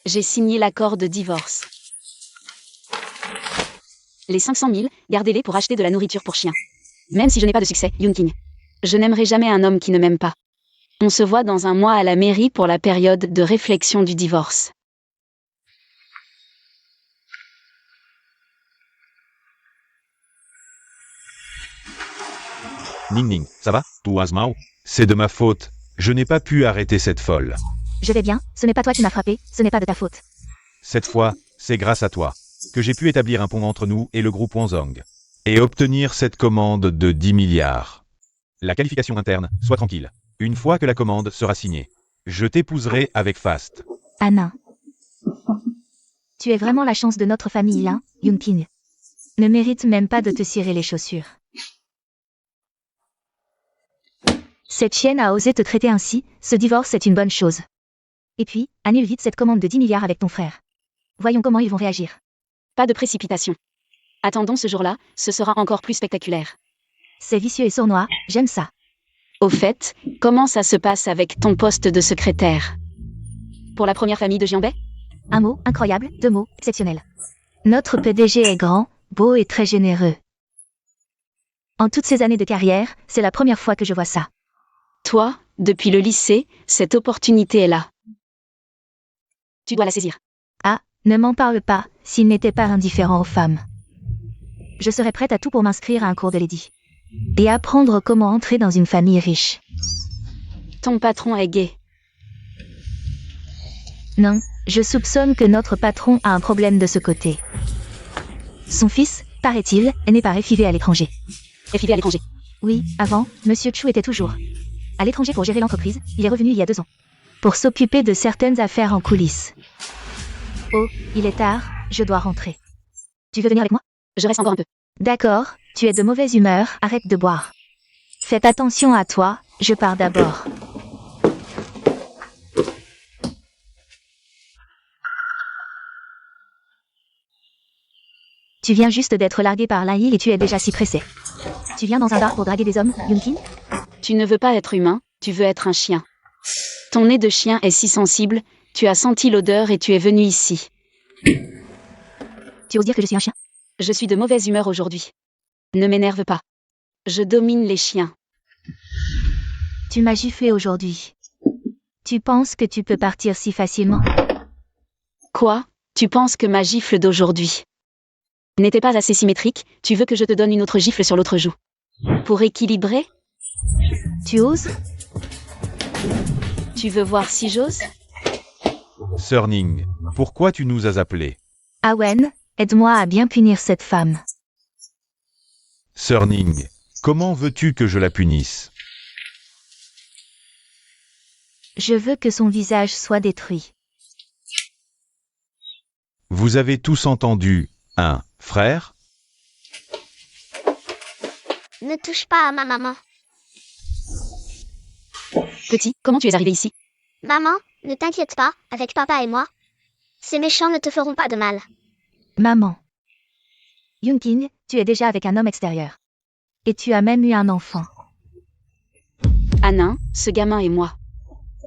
J'ai signé l'accord de divorce. Les 500 000, gardez-les pour acheter de la nourriture pour chiens. Même si je n'ai pas de succès, Yoon-King. Je n'aimerai jamais un homme qui ne m'aime pas. On se voit dans un mois à la mairie pour la période de réflexion du divorce. Ning Ning, ça va? Tout Asmao? C'est de ma faute. Je n'ai pas pu arrêter cette folle. Je vais bien, ce n'est pas toi qui m'as frappé, ce n'est pas de ta faute. Cette fois, c'est grâce à toi que j'ai pu établir un pont entre nous et le groupe Wonzong. Et obtenir cette commande de 10 milliards. La qualification interne, sois tranquille. Une fois que la commande sera signée, je t'épouserai avec Fast. Anna. Tu es vraiment la chance de notre famille, hein, Yoon-King. Ne mérite même pas de te cirer les chaussures. Cette chienne a osé te traiter ainsi, ce divorce est une bonne chose. Et puis, annule vite cette commande de 10 milliards avec ton frère. Voyons comment ils vont réagir. Pas de précipitation. Attendons ce jour-là, ce sera encore plus spectaculaire. C'est vicieux et sournois, j'aime ça. Au fait, comment ça se passe avec ton poste de secrétaire? Pour la première famille de Jianbei? Un mot, incroyable, 2 mots, exceptionnel. Notre PDG est grand, beau et très généreux. En toutes ces années de carrière, c'est la première fois que je vois ça. Toi, depuis le lycée, cette opportunité est là. Tu dois la saisir. Ah, ne m'en parle pas, s'il n'était pas indifférent aux femmes. Je serais prête à tout pour m'inscrire à un cours de lady. Et apprendre comment entrer dans une famille riche. Ton patron est gay. Non, je soupçonne que notre patron a un problème de ce côté. Son fils, paraît-il, est né par FIV à l'étranger. FIV à l'étranger? Oui, avant, Monsieur Chu était toujours à l'étranger pour gérer l'entreprise, il est revenu il y a 2 ans. Pour s'occuper de certaines affaires en coulisses. Oh, il est tard, je dois rentrer. Tu veux venir avec moi? Je reste encore un peu. D'accord, tu es de mauvaise humeur, arrête de boire. Faites attention à toi, je pars d'abord. Tu viens juste d'être largué par Laïl et tu es déjà si pressé. Tu viens dans un bar pour draguer des hommes, Yoon-King? Tu ne veux pas être humain, tu veux être un chien. Ton nez de chien est si sensible, tu as senti l'odeur et tu es venu ici. Tu oses dire que je suis un chien? Je suis de mauvaise humeur aujourd'hui. Ne m'énerve pas. Je domine les chiens. Tu m'as giflé aujourd'hui. Tu penses que tu peux partir si facilement? Quoi? Tu penses que ma gifle d'aujourd'hui n'était pas assez symétrique, tu veux que je te donne une autre gifle sur l'autre joue? Pour équilibrer? Tu oses? Tu veux voir si j'ose? Sir Ning, pourquoi tu nous as appelés? Awen, aide-moi à bien punir cette femme. Sir Ning, comment veux-tu que je la punisse? Je veux que son visage soit détruit. Vous avez tous entendu, hein, frère? Ne touche pas à ma maman. Petit, comment tu es arrivé ici? Maman, ne t'inquiète pas, avec papa et moi. Ces méchants ne te feront pas de mal. Maman. Yoon-King, tu es déjà avec un homme extérieur. Et tu as même eu un enfant. Anna, ce gamin et moi.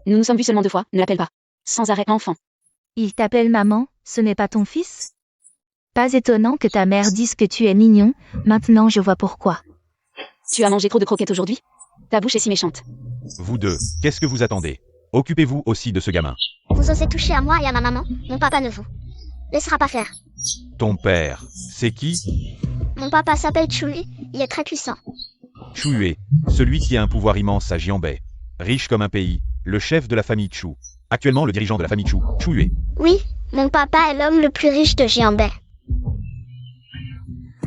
Nous nous sommes vus seulement 2 fois, ne l'appelle pas. Sans arrêt enfant. Il t'appelle maman, ce n'est pas ton fils? Pas étonnant que ta mère dise que tu es mignon, maintenant je vois pourquoi. Tu as mangé trop de croquettes aujourd'hui? Ta bouche est si méchante. Vous deux, qu'est-ce que vous attendez? Occupez-vous aussi de ce gamin. Vous osez toucher à moi et à ma maman, mon papa ne vous laissera pas faire. Ton père, c'est qui? Mon papa s'appelle Chui, il est très puissant. Chu, celui qui a un pouvoir immense à Jianbei. Riche comme un pays, le chef de la famille Chu. Actuellement le dirigeant de la famille Chu, Chu. Oui, mon papa est l'homme le plus riche de Jianbei.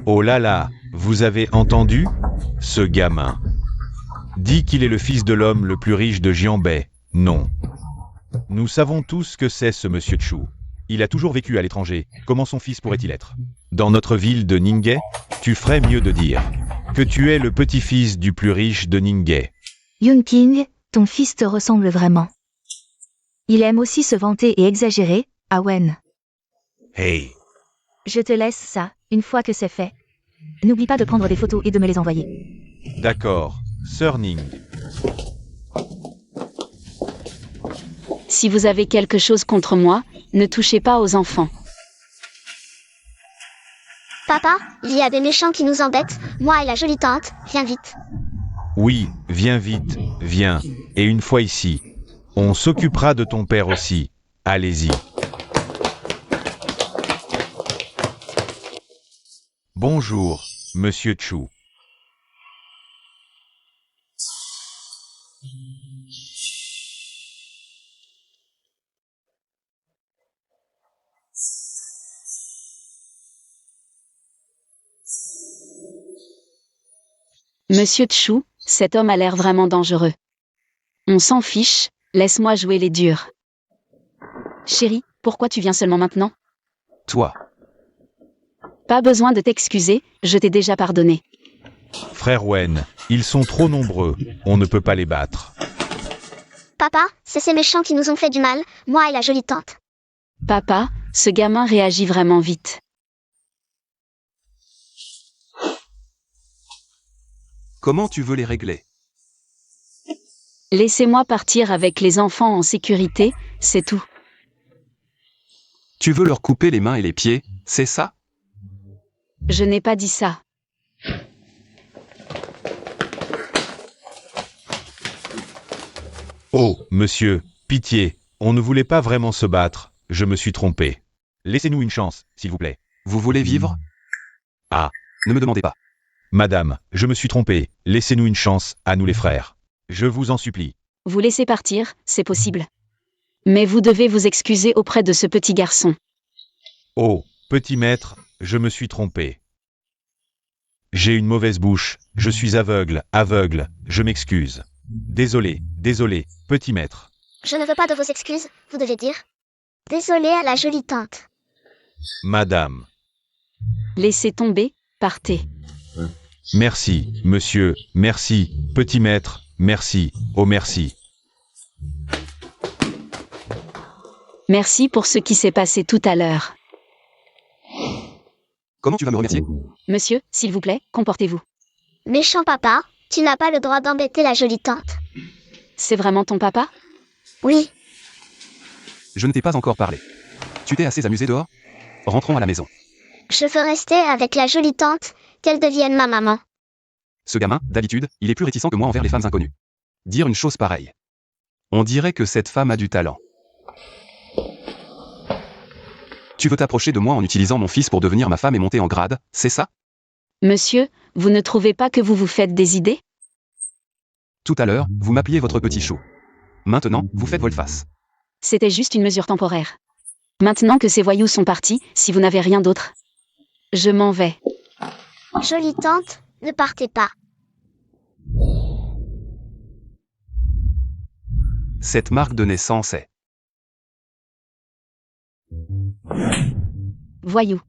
Oh là là, vous avez entendu? Ce gamin dit qu'il est le fils de l'homme le plus riche de Jianbei. Non. Nous savons tous ce que c'est ce monsieur Chu. Il a toujours vécu à l'étranger, comment son fils pourrait-il être? Dans notre ville de Ningye, tu ferais mieux de dire que tu es le petit-fils du plus riche de Ningye. Yoon-King, ton fils te ressemble vraiment. Il aime aussi se vanter et exagérer, Awen. Hey, Je te laisse ça, une fois que c'est fait. N'oublie pas de prendre des photos et de me les envoyer. d'accord, Sir Ning. Si vous avez quelque chose contre moi, ne touchez pas aux enfants. Papa, il y a des méchants qui nous embêtent, moi et la jolie tante, viens vite. Oui, viens vite, viens. Et une fois ici, on s'occupera de ton père aussi. Allez-y. Bonjour, Monsieur Chu. Monsieur Chu, cet homme a l'air vraiment dangereux. On s'en fiche, laisse-moi jouer les durs. Chérie, pourquoi tu viens seulement maintenant? Toi. Pas besoin de t'excuser, je t'ai déjà pardonné. Frère Wen, ils sont trop nombreux, on ne peut pas les battre. Papa, c'est ces méchants qui nous ont fait du mal, moi et la jolie tante. Papa, ce gamin réagit vraiment vite. Comment tu veux les régler? Laissez-moi partir avec les enfants en sécurité, c'est tout. Tu veux leur couper les mains et les pieds, c'est ça? Je n'ai pas dit ça. Oh, monsieur, pitié, on ne voulait pas vraiment se battre, je me suis trompé. Laissez-nous une chance, s'il vous plaît. Vous voulez vivre? Ah. Ne me demandez pas. Madame, je me suis trompé, laissez-nous une chance, à nous les frères. Je vous en supplie. Vous laissez partir, c'est possible. Mais vous devez vous excuser auprès de ce petit garçon. Oh, petit maître, je me suis trompé. J'ai une mauvaise bouche, je suis aveugle, je m'excuse. Désolé, petit maître. Je ne veux pas de vos excuses, vous devez dire. Désolé à la jolie tante. Madame. Laissez tomber, partez. Merci, monsieur, merci, petit maître, merci, oh merci. Merci pour ce qui s'est passé tout à l'heure. Comment tu vas me remercier? Monsieur, s'il vous plaît, comportez-vous. Méchant papa, tu n'as pas le droit d'embêter la jolie tante. C'est vraiment ton papa? Oui, Je ne t'ai pas encore parlé. Tu t'es assez amusé dehors? Rentrons à la maison. je veux rester avec la jolie tante, qu'elle devienne ma maman. Ce gamin, d'habitude, il est plus réticent que moi envers les femmes inconnues. Dire une chose pareille. On dirait que cette femme a du talent. Tu veux t'approcher de moi en utilisant mon fils pour devenir ma femme et monter en grade, c'est ça? Monsieur, vous ne trouvez pas que vous vous faites des idées? Tout à l'heure, vous m'appeliez votre petit chou. Maintenant, vous faites volte-face. C'était juste une mesure temporaire. Maintenant que ces voyous sont partis, si vous n'avez rien d'autre, je m'en vais. Jolie tante, ne partez pas. Cette marque de naissance est... Voyou.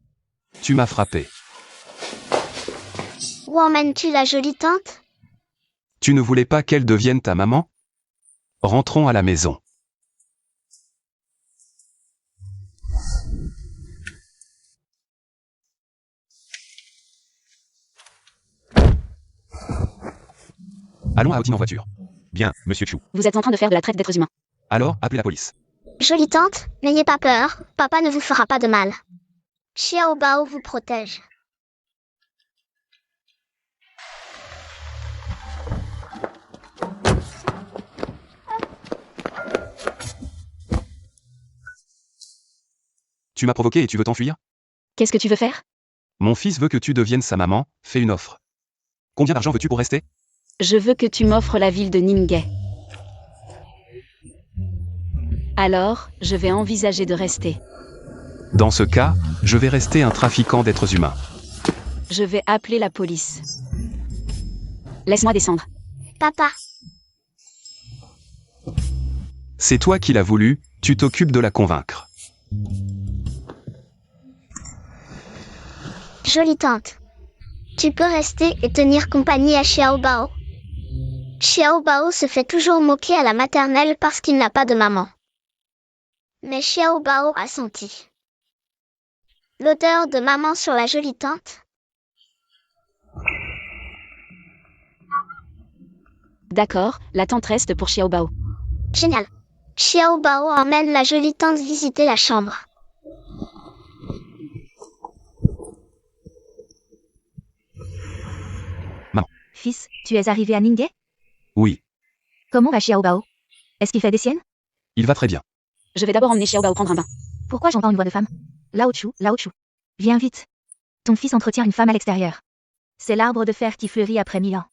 Tu m'as frappé. Où emmènes-tu la jolie tante? Tu ne voulais pas qu'elle devienne ta maman? Rentrons à la maison. Allons à Outing en voiture. Bien, monsieur Chu. Vous êtes en train de faire de la traite d'êtres humains. Alors, appelez la police. Jolie tante, n'ayez pas peur, papa ne vous fera pas de mal. Xiao Bao vous protège. Tu m'as provoqué et tu veux t'enfuir? Qu'est-ce que tu veux faire? Mon fils veut que tu deviennes sa maman, fais une offre. Combien d'argent veux-tu pour rester? Je veux que tu m'offres la ville de Ningay. Alors, je vais envisager de rester. Dans ce cas, je vais rester un trafiquant d'êtres humains. Je vais appeler la police. Laisse-moi descendre. Papa, C'est toi qui l'as voulu, tu t'occupes de la convaincre. jolie tante. Tu peux rester et tenir compagnie à Xiao Bao. Xiao Bao se fait toujours moquer à la maternelle parce qu'il n'a pas de maman. Mais Xiao Bao a senti l'odeur de maman sur la jolie tante. D'accord, la tante reste pour Xiao Bao. Génial. Xiaobao emmène la jolie tante visiter la chambre. Fils, tu es arrivé à Ningye? Oui, Comment va Xiaobao? Est-ce qu'il fait des siennes? il va très bien. Je vais d'abord emmener Xiaobao prendre un bain. Pourquoi j'entends une voix de femme? Lao Chu. Viens vite. Ton fils entretient une femme à l'extérieur. C'est l'arbre de fer qui fleurit après 1000 ans.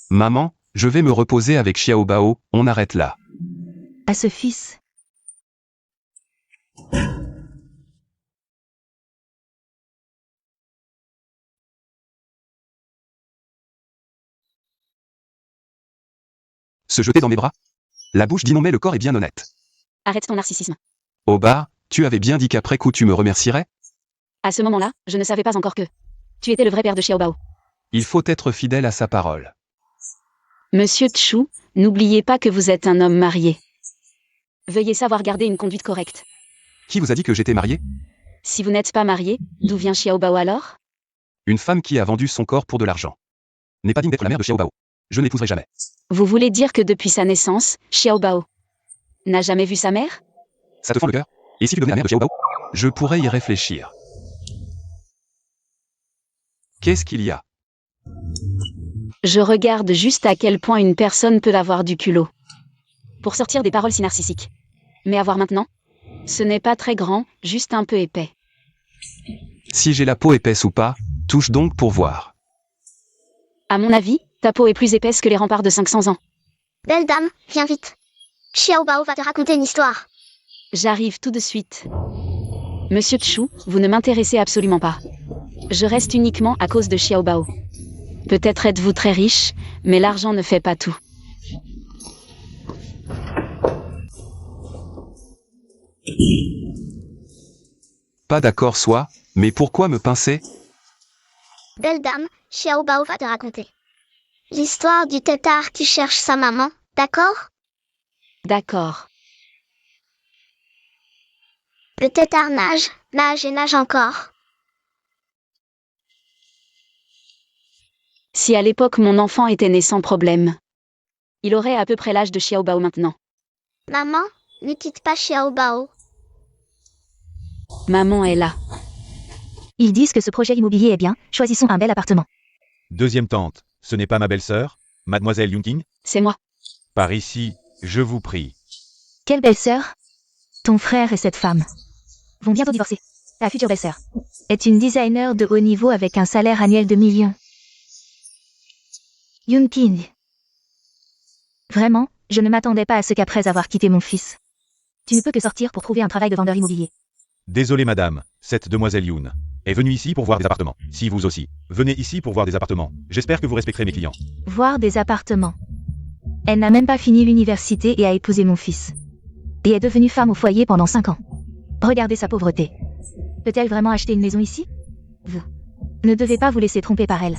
Maman, je vais me reposer avec Xiaobao, on arrête là. À ce fils. Se jeter dans mes bras? La bouche dit non mais le corps est bien honnête. Arrête ton narcissisme. Au bar, tu avais bien dit qu'après coup tu me remercierais? À ce moment-là, je ne savais pas encore que tu étais le vrai père de Xiaobao. Il faut être fidèle à sa parole. Monsieur Chu, n'oubliez pas que vous êtes un homme marié. Veuillez savoir garder une conduite correcte. Qui vous a dit que j'étais marié? Si vous n'êtes pas marié, d'où vient Xiaobao alors? Une femme qui a vendu son corps pour de l'argent. N'est pas digne d'être la mère de Xiaobao. Je ne l'épouserai jamais. Vous voulez dire que depuis sa naissance, Xiaobao n'a jamais vu sa mère? Ça te fend le cœur? Et si tu devenais la mère de Xiaobao? Je pourrais y réfléchir. Qu'est-ce qu'il y a? Je regarde juste à quel point une personne peut avoir du culot. Pour sortir des paroles si narcissiques. Mais avoir maintenant? Ce n'est pas très grand, juste un peu épais. Si j'ai la peau épaisse ou pas, touche donc pour voir. À mon avis, ta peau est plus épaisse que les remparts de 500 ans. Belle dame, viens vite. Xiaobao va te raconter une histoire. J'arrive tout de suite. Monsieur Chu, vous ne m'intéressez absolument pas. Je reste uniquement à cause de Xiaobao. Peut-être êtes-vous très riche, mais l'argent ne fait pas tout. Pas d'accord soit, mais pourquoi me pincer? Belle dame, Xiaobao va te raconter l'histoire du tétard qui cherche sa maman, d'accord? D'accord. Le tétard nage, nage et nage encore. Si à l'époque mon enfant était né sans problème, il aurait à peu près l'âge de Xiaobao maintenant. Maman, ne quitte pas Xiaobao. Maman est là. Ils disent que ce projet immobilier est bien, choisissons un bel appartement. Deuxième tante, ce n'est pas ma belle-sœur, mademoiselle Yunting? C'est moi. Par ici, je vous prie. Quelle belle-sœur? Ton frère et cette femme vont bientôt divorcer. La future belle-sœur est une designer de haut niveau avec un salaire annuel de millions. Yunqing. Vraiment, je ne m'attendais pas à ce qu'après avoir quitté mon fils. Tu ne peux que sortir pour trouver un travail de vendeur immobilier. Désolé madame, cette demoiselle Yoon est venue ici pour voir des appartements. Si vous aussi, venez ici pour voir des appartements. J'espère que vous respecterez mes clients. Voir des appartements. Elle n'a même pas fini l'université et a épousé mon fils. Et est devenue femme au foyer pendant 5 ans. Regardez sa pauvreté. Peut-elle vraiment acheter une maison ici? Vous ne devez pas vous laisser tromper par elle.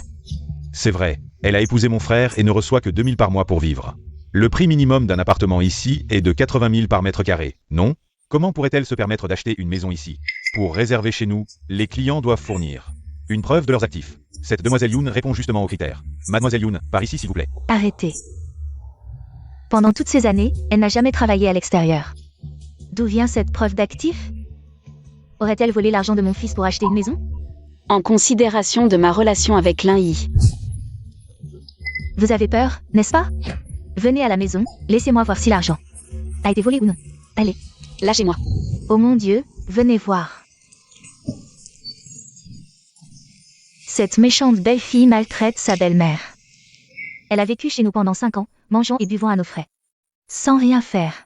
C'est vrai, elle a épousé mon frère et ne reçoit que 2000 par mois pour vivre. Le prix minimum d'un appartement ici est de 80 000 par mètre carré, non? Comment pourrait-elle se permettre d'acheter une maison ici? Pour réserver chez nous, les clients doivent fournir une preuve de leurs actifs. Cette demoiselle Yoon répond justement aux critères. Mademoiselle Yoon, par ici s'il vous plaît. Arrêtez. Pendant toutes ces années, elle n'a jamais travaillé à l'extérieur. D'où vient cette preuve d'actifs? Aurait-elle volé l'argent de mon fils pour acheter une maison? En considération de ma relation avec l'Inhi. Vous avez peur, n'est-ce pas? Venez à la maison, laissez-moi voir si l'argent a été volé ou non. Allez. Lâchez-moi. Oh mon Dieu, venez voir. Cette méchante belle-fille maltraite sa belle-mère. Elle a vécu chez nous pendant 5 ans, mangeant et buvant à nos frais. Sans rien faire.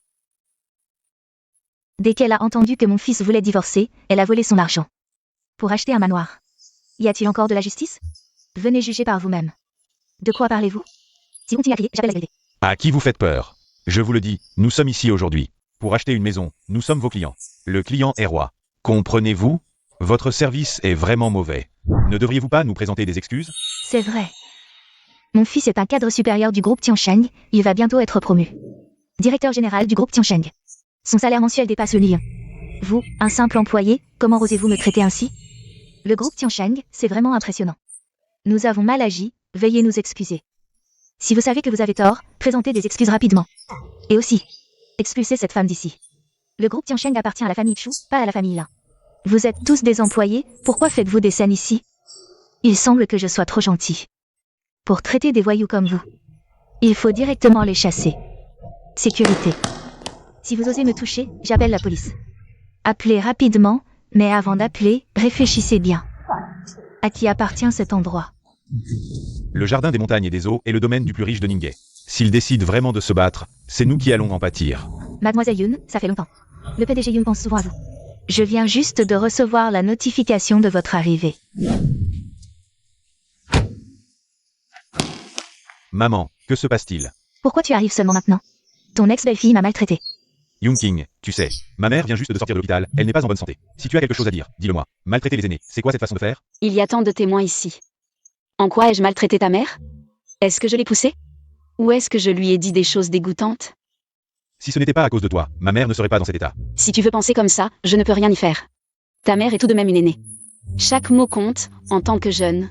Dès qu'elle a entendu que mon fils voulait divorcer, elle a volé son argent. Pour acheter un manoir. Y a-t-il encore de la justice? Venez juger par vous-même. De quoi parlez-vous? Si vous continuez à crier, j'appelle la vérité. À qui vous faites peur? Je vous le dis, nous sommes ici aujourd'hui. Pour acheter une maison, nous sommes vos clients. Le client est roi. Comprenez-vous? Votre service est vraiment mauvais. Ne devriez-vous pas nous présenter des excuses? C'est vrai. Mon fils est un cadre supérieur du groupe Tiansheng, il va bientôt être promu. Directeur général du groupe Tiansheng. Son salaire mensuel dépasse le million. Vous, un simple employé, comment osez-vous me traiter ainsi? Le groupe Tiansheng, c'est vraiment impressionnant. Nous avons mal agi, veuillez nous excuser. Si vous savez que vous avez tort, présentez des excuses rapidement. Et aussi, Expulsez cette femme d'ici. Le groupe Tiansheng appartient à la famille Chu, pas à la famille Lin. Vous êtes tous des employés, pourquoi faites-vous des scènes ici? Il semble que je sois trop gentil. Pour traiter des voyous comme vous, il faut directement les chasser. Sécurité. Si vous osez me toucher, j'appelle la police. Appelez rapidement, mais avant d'appeler, réfléchissez bien. À qui appartient cet endroit? Le jardin des montagnes et des eaux est le domaine du plus riche de Ningay. S'il décide vraiment de se battre, c'est nous qui allons en pâtir. Mademoiselle Yun, ça fait longtemps. Le PDG Yun pense souvent à vous. Je viens juste de recevoir la notification de votre arrivée. Maman, que se passe-t-il? Pourquoi tu arrives seulement maintenant? Ton ex-belle-fille m'a maltraité. Yunqing, tu sais, ma mère vient juste de sortir de l'hôpital, elle n'est pas en bonne santé. Si tu as quelque chose à dire, dis-le-moi. Maltraiter les aînés, c'est quoi cette façon de faire? Il y a tant de témoins ici. En quoi ai-je maltraité ta mère? Est-ce que je l'ai poussée? Ou est-ce que je lui ai dit des choses dégoûtantes? Si ce n'était pas à cause de toi, ma mère ne serait pas dans cet état. Si tu veux penser comme ça, je ne peux rien y faire. Ta mère est tout de même une aînée. Chaque mot compte, en tant que jeune.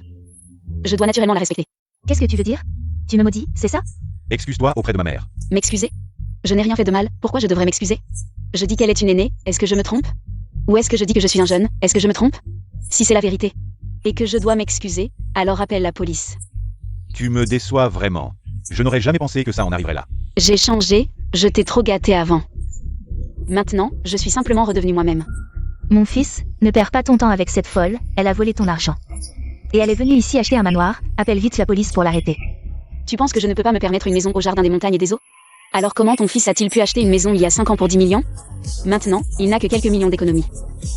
Je dois naturellement la respecter. Qu'est-ce que tu veux dire? Tu me maudis, c'est ça? Excuse-toi auprès de ma mère. M'excuser? Je n'ai rien fait de mal, pourquoi je devrais m'excuser? Je dis qu'elle est une aînée, est-ce que je me trompe? Ou est-ce que je dis que je suis un jeune, est-ce que je me trompe? Si c'est la vérité, et que je dois m'excuser, alors appelle la police. Tu me déçois vraiment. Je n'aurais jamais pensé que ça en arriverait là. J'ai changé, je t'ai trop gâté avant. Maintenant, je suis simplement redevenue moi-même. Mon fils, ne perds pas ton temps avec cette folle, elle a volé ton argent. Et elle est venue ici acheter un manoir, appelle vite la police pour l'arrêter. Tu penses que je ne peux pas me permettre une maison au jardin des montagnes et des eaux? Alors comment ton fils a-t-il pu acheter une maison il y a 5 ans pour 10 millions? Maintenant, il n'a que quelques millions d'économies.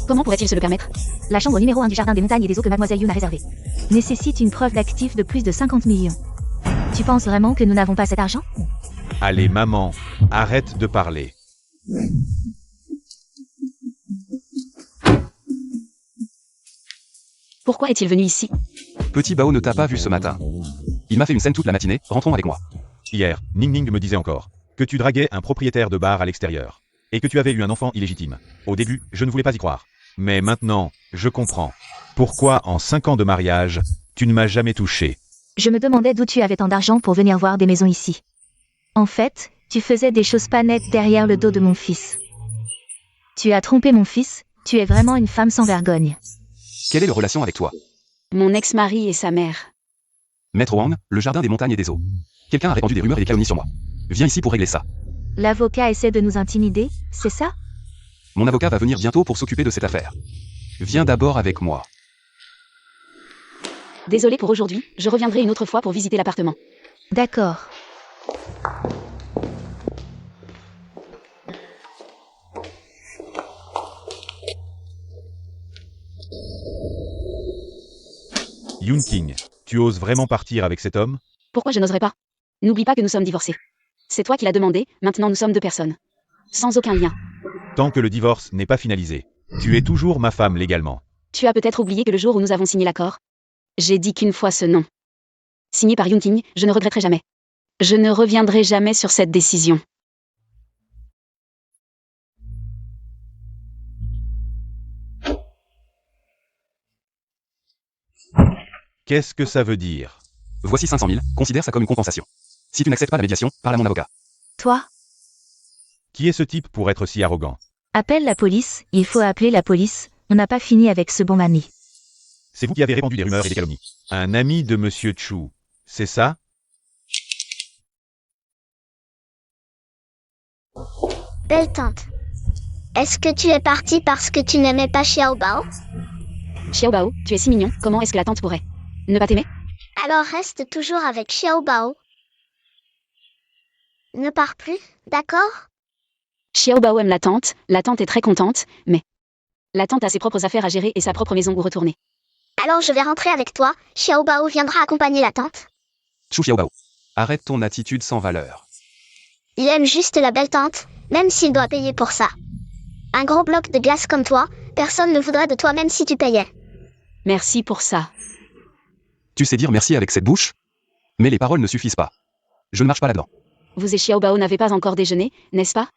Comment pourrait-il se le permettre? La chambre numéro 1 du jardin des montagnes et des eaux que Mademoiselle Yun a réservée nécessite une preuve d'actif de plus de 50 millions. Tu penses vraiment que nous n'avons pas cet argent? Allez, maman, arrête de parler. Pourquoi est-il venu ici? Petit Bao ne t'a pas vu ce matin. Il m'a fait une scène toute la matinée, rentrons avec moi. Hier, Ning Ning me disait encore que tu draguais un propriétaire de bar à l'extérieur. Et que tu avais eu un enfant illégitime. Au début, je ne voulais pas y croire. Mais maintenant, je comprends. Pourquoi, en 5 ans de mariage, tu ne m'as jamais touché? Je me demandais d'où tu avais tant d'argent pour venir voir des maisons ici. En fait, tu faisais des choses pas nettes derrière le dos de mon fils. Tu as trompé mon fils, tu es vraiment une femme sans vergogne. Quelle est leur relation avec toi? Mon ex-mari et sa mère. Maître Wang, le jardin des montagnes et des eaux. Quelqu'un a répandu des rumeurs et des calomnies sur moi. Viens ici pour régler ça. L'avocat essaie de nous intimider, c'est ça? Mon avocat va venir bientôt pour s'occuper de cette affaire. Viens d'abord avec moi. Désolé pour aujourd'hui, je reviendrai une autre fois pour visiter l'appartement. D'accord. Yunqing, tu oses vraiment partir avec cet homme? Pourquoi je n'oserais pas? N'oublie pas que nous sommes divorcés. C'est toi qui l'as demandé, maintenant nous sommes 2 personnes. Sans aucun lien. Tant que le divorce n'est pas finalisé, tu es toujours ma femme légalement. Tu as peut-être oublié que le jour où nous avons signé l'accord, j'ai dit qu'une fois ce nom. Signé par Yunqing, je ne regretterai jamais. Je ne reviendrai jamais sur cette décision. Qu'est-ce que ça veut dire? Voici 500 000, considère ça comme une compensation. Si tu n'acceptes pas la médiation, parle à mon avocat. Toi? Qui est ce type pour être si arrogant? Appelle la police, il faut appeler la police, on n'a pas fini avec ce bon ami. C'est vous qui avez répandu des rumeurs et des calomnies. Un ami de Monsieur Chu, c'est ça? Belle tante. Est-ce que tu es partie parce que tu n'aimais pas Xiao Bao? Xiao Bao, tu es si mignon, comment est-ce que la tante pourrait ne pas t'aimer? Alors reste toujours avec Xiao Bao. Ne pars plus, d'accord? Xiao Bao aime la tante est très contente, mais... La tante a ses propres affaires à gérer et sa propre maison où retourner. Alors je vais rentrer avec toi, Xiao Bao viendra accompagner la tante. Chou Xiaobao. Arrête ton attitude sans valeur. Il aime juste la belle tante, même s'il doit payer pour ça. Un gros bloc de glace comme toi, personne ne voudrait de toi même si tu payais. Merci pour ça. Tu sais dire merci avec cette bouche? Mais les paroles ne suffisent pas. Je ne marche pas là-dedans. Vous et Xiao Bao n'avez pas encore déjeuné, n'est-ce pas?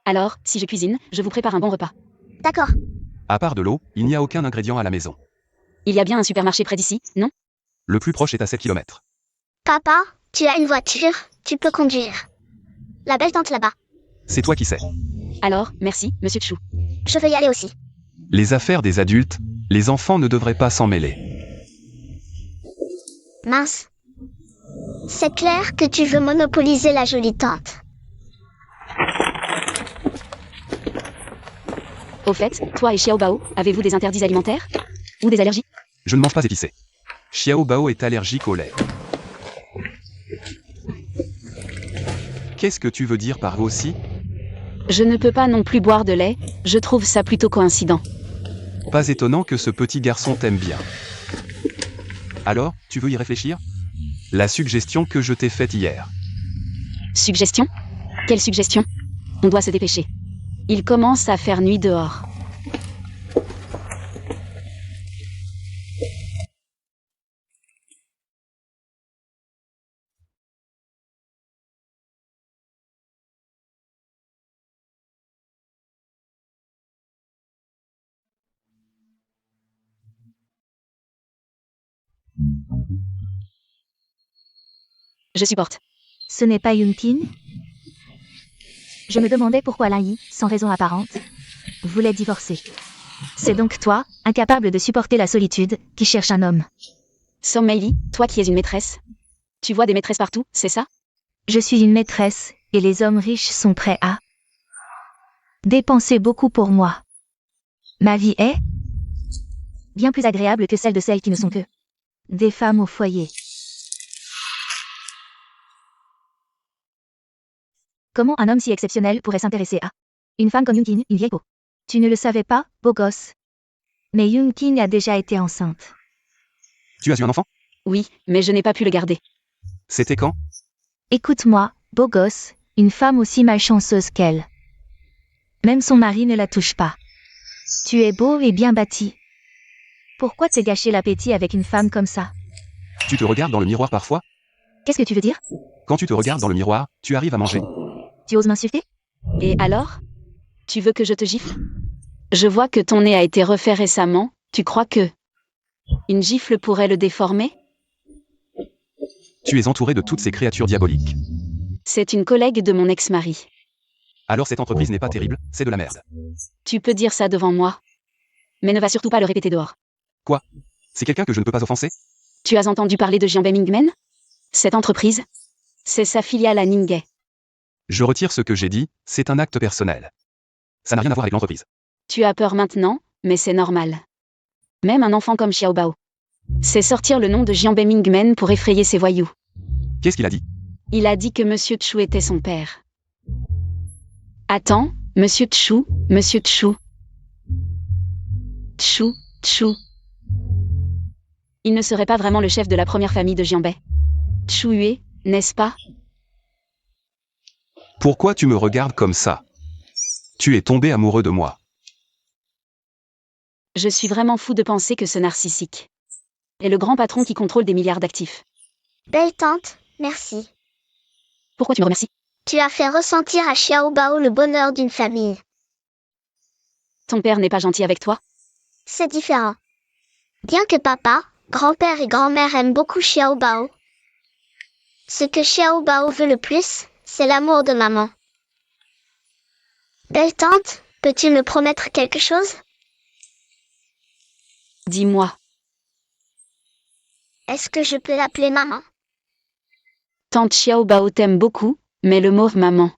Alors, si je cuisine, je vous prépare un bon repas. D'accord. À part de l'eau, il n'y a aucun ingrédient à la maison. Il y a bien un supermarché près d'ici, non? Le plus proche est à 7 km. Papa, tu as une voiture, tu peux conduire. La belle tante là-bas. C'est toi qui sais. Alors, merci, monsieur Chou. Je veux y aller aussi. Les affaires des adultes, les enfants ne devraient pas s'en mêler. Mince. C'est clair que tu veux monopoliser la jolie tante. Au fait, toi et Xiao Bao, avez-vous des interdits alimentaires? Ou des allergies? Je ne mange pas épicé. Xiao Bao est allergique au lait. Qu'est-ce que tu veux dire par aussi? Je ne peux pas non plus boire de lait, je trouve ça plutôt coïncident. Pas étonnant que ce petit garçon t'aime bien. Alors, tu veux y réfléchir? La suggestion que je t'ai faite hier. Suggestion? Quelle suggestion? On doit se dépêcher. Il commence à faire nuit dehors. Je supporte. Ce n'est pas Yunkin? Je me demandais pourquoi Lin Yi, sans raison apparente, voulait divorcer. C'est donc toi, incapable de supporter la solitude, qui cherche un homme. Song Meili, toi qui es une maîtresse. Tu vois des maîtresses partout, c'est ça? Je suis une maîtresse, et les hommes riches sont prêts à dépenser beaucoup pour moi. Ma vie est bien plus agréable que celle de celles qui ne sont que des femmes au foyer. Comment un homme si exceptionnel pourrait s'intéresser à une femme comme Yunkin, une vieille peau? Tu ne le savais pas, beau gosse. Mais Yunkin a déjà été enceinte. Tu as eu un enfant? Oui, mais je n'ai pas pu le garder. C'était quand? Écoute-moi, beau gosse, une femme aussi malchanceuse qu'elle. Même son mari ne la touche pas. Tu es beau et bien bâti. Pourquoi t'es gâché l'appétit avec une femme comme ça? Tu te regardes dans le miroir parfois? Qu'est-ce que tu veux dire? Quand tu te regardes dans le miroir, tu arrives à manger. Tu oses m'insulter? Et alors? Tu veux que je te gifle? Je vois que ton nez a été refait récemment, tu crois que une gifle pourrait le déformer? Tu es entouré de toutes ces créatures diaboliques. C'est une collègue de mon ex-mari. Alors cette entreprise n'est pas terrible, c'est de la merde. Tu peux dire ça devant moi. Mais ne va surtout pas le répéter dehors. Quoi? C'est quelqu'un que je ne peux pas offenser? Tu as entendu parler de Jianbei Mingmen? Cette entreprise? C'est sa filiale à Ningay. Je retire ce que j'ai dit, c'est un acte personnel. Ça n'a rien à voir avec l'entreprise. Tu as peur maintenant, mais c'est normal. Même un enfant comme Xiao Bao. C'est sortir le nom de Jianbei Mingmen pour effrayer ses voyous. Qu'est-ce qu'il a dit? Il a dit que Monsieur Chu était son père. Attends, Monsieur Chu, Monsieur Chu. Chu, Chu. Il ne serait pas vraiment le chef de la première famille de Jianbei. Chu Yue, n'est-ce pas? Pourquoi tu me regardes comme ça? Tu es tombé amoureux de moi. Je suis vraiment fou de penser que ce narcissique est le grand patron qui contrôle des milliards d'actifs. Belle tante, merci. Pourquoi tu me remercies? Tu as fait ressentir à Xiao Bao le bonheur d'une famille. Ton père n'est pas gentil avec toi? C'est différent. Bien que papa, grand-père et grand-mère aiment beaucoup Xiao Bao, ce que Xiao Bao veut le plus, c'est l'amour de maman. Belle tante, peux-tu me promettre quelque chose? Dis-moi, Est-ce que je peux l'appeler maman? tante Xiao Bao t'aime beaucoup, mais le mot maman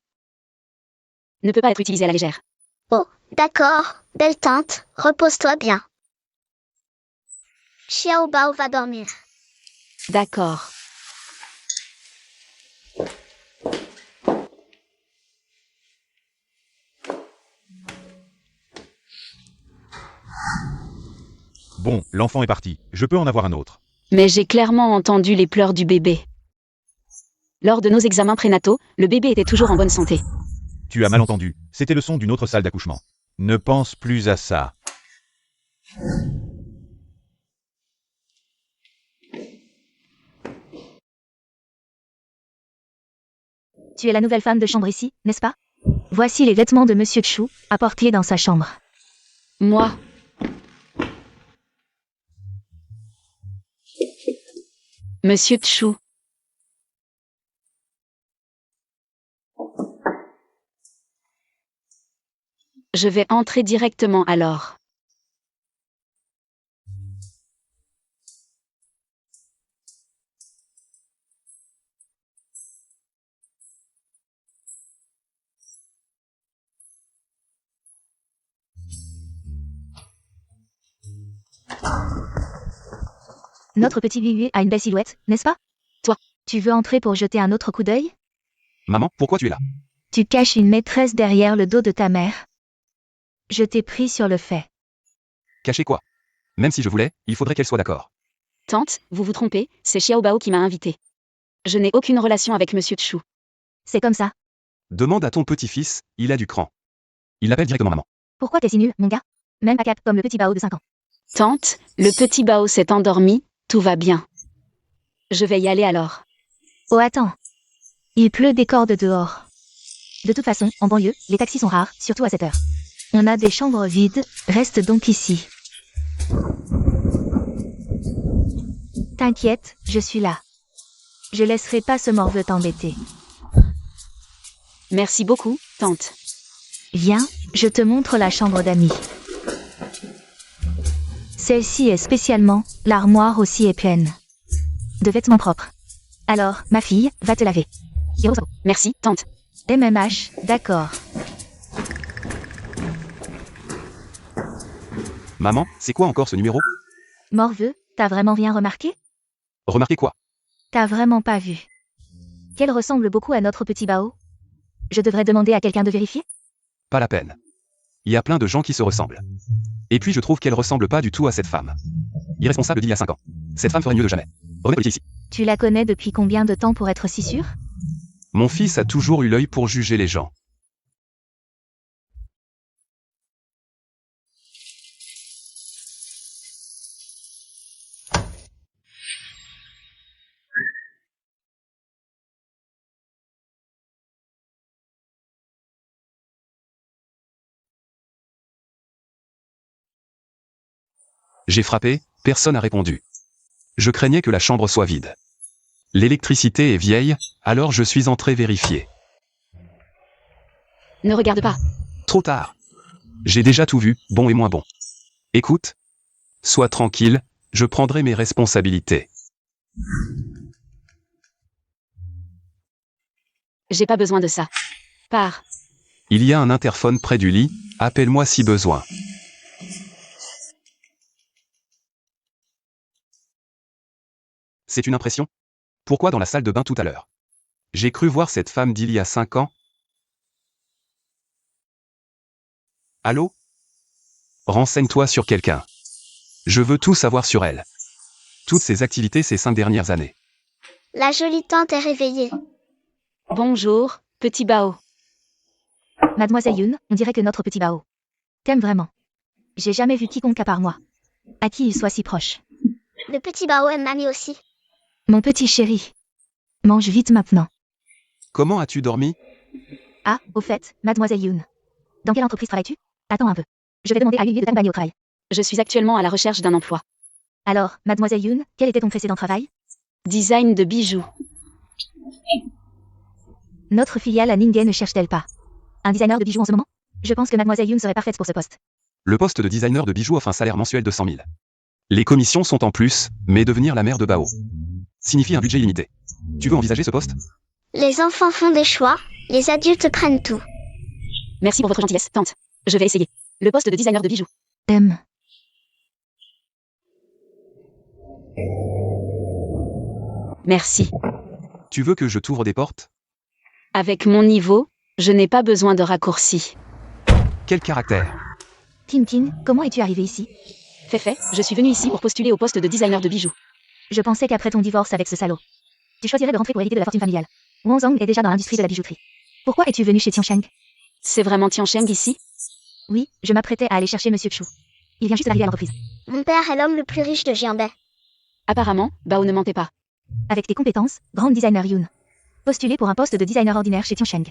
ne peut pas être utilisé à la légère. Oh, d'accord, belle tante, repose-toi bien. Xiao Bao va dormir. D'accord. Bon, l'enfant est parti. Je peux en avoir un autre. Mais j'ai clairement entendu les pleurs du bébé. Lors de nos examens prénataux, le bébé était toujours en bonne santé. Tu as mal entendu. C'était le son d'une autre salle d'accouchement. Ne pense plus à ça. Tu es la nouvelle femme de chambre ici, n'est-ce pas? Voici les vêtements de Monsieur Chu, apportés dans sa chambre. Moi, Monsieur Chu. Je vais entrer directement alors. Notre petit Vivi a une belle silhouette, n'est-ce pas? Toi. Tu veux entrer pour jeter un autre coup d'œil? Maman, pourquoi tu es là? Tu caches une maîtresse derrière le dos de ta mère. Je t'ai pris sur le fait. Cacher quoi? Même si je voulais, il faudrait qu'elle soit d'accord. Tante, vous vous trompez, c'est Xiaobao qui m'a invité. Je n'ai aucune relation avec Monsieur Chu. C'est comme ça. Demande à ton petit-fils, il a du cran. Il l'appelle directement maman. Pourquoi t'es si nul, mon gars? Même pas cap comme le petit Bao de 5 ans. Tante, le petit Bao s'est endormi, tout va bien. Je vais y aller alors. Oh attends. Il pleut des cordes dehors. De toute façon, en banlieue, les taxis sont rares, surtout à cette heure. On a des chambres vides, reste donc ici. T'inquiète, je suis là. Je laisserai pas ce morveux t'embêter. Merci beaucoup, tante. Viens, je te montre la chambre d'amis. Celle-ci est spécialement, l'armoire aussi est pleine de vêtements propres. Alors, ma fille, va te laver. Hiroso. Merci, tante. MMH, d'accord. Maman, c'est quoi encore ce numéro? Morveux, t'as vraiment rien remarqué? Remarquez quoi? T'as vraiment pas vu. Qu'elle ressemble beaucoup à notre petit Bao? Je devrais demander à quelqu'un de vérifier? Pas la peine. Il y a plein de gens qui se ressemblent. Et puis je trouve qu'elle ressemble pas du tout à cette femme. Irresponsable d'il y a 5 ans. Cette femme ferait mieux de jamais. Remets policier ici. Tu la connais depuis combien de temps pour être si sûr? Mon fils a toujours eu l'œil pour juger les gens. J'ai frappé, personne n'a répondu. Je craignais que la chambre soit vide. L'électricité est vieille, alors je suis entré vérifier. Ne regarde pas. Trop tard. J'ai déjà tout vu, bon et moins bon. Écoute. Sois tranquille, je prendrai mes responsabilités. J'ai pas besoin de ça. Pars. Il y a un interphone près du lit, appelle-moi si besoin. C'est une impression? Pourquoi dans la salle de bain tout à l'heure? J'ai cru voir cette femme d'il y a 5 ans. Allô? Renseigne-toi sur quelqu'un. Je veux tout savoir sur elle. Toutes ses activités ces 5 dernières années. La jolie tante est réveillée. Bonjour, petit Bao. Mademoiselle Yun, on dirait que notre petit Bao t'aime vraiment. J'ai jamais vu quiconque à part moi à qui il soit si proche. Le petit Bao aime mamie aussi. Mon petit chéri. Mange vite maintenant. Comment as-tu dormi? Ah, au fait, Mademoiselle Yun. Dans quelle entreprise travailles-tu? Attends un peu. Je vais demander à Yuyi de t'accompagner au travail. Je suis actuellement à la recherche d'un emploi. Alors, Mademoiselle Yun, quel était ton précédent travail? Design de bijoux. Notre filiale à Ningay ne cherche-t-elle pas un designer de bijoux en ce moment? Je pense que Mademoiselle Yun serait parfaite pour ce poste. Le poste de designer de bijoux offre un salaire mensuel de 100 000. Les commissions sont en plus, mais devenir la mère de Bao signifie un budget limité. Tu veux envisager ce poste? Les enfants font des choix, les adultes prennent tout. Merci pour votre gentillesse, tante. Je vais essayer. Le poste de designer de bijoux. Merci. Tu veux que je t'ouvre des portes? Avec mon niveau, je n'ai pas besoin de raccourcis. Quel caractère? Tintin, comment es-tu arrivé ici? Fait, je suis venu ici pour postuler au poste de designer de bijoux. Je pensais qu'après ton divorce avec ce salaud, tu choisirais de rentrer pour hériter de la fortune familiale. Wang Zhang est déjà dans l'industrie de la bijouterie. Pourquoi es-tu venu chez Tiansheng? C'est vraiment Tiansheng ici? Oui, je m'apprêtais à aller chercher Monsieur Chu. Il vient juste d'arriver à l'entreprise. Mon père est l'homme le plus riche de Jianbei. Apparemment, Bao ne mentait pas. Avec tes compétences, grande designer Yun. Postuler pour un poste de designer ordinaire chez Tiansheng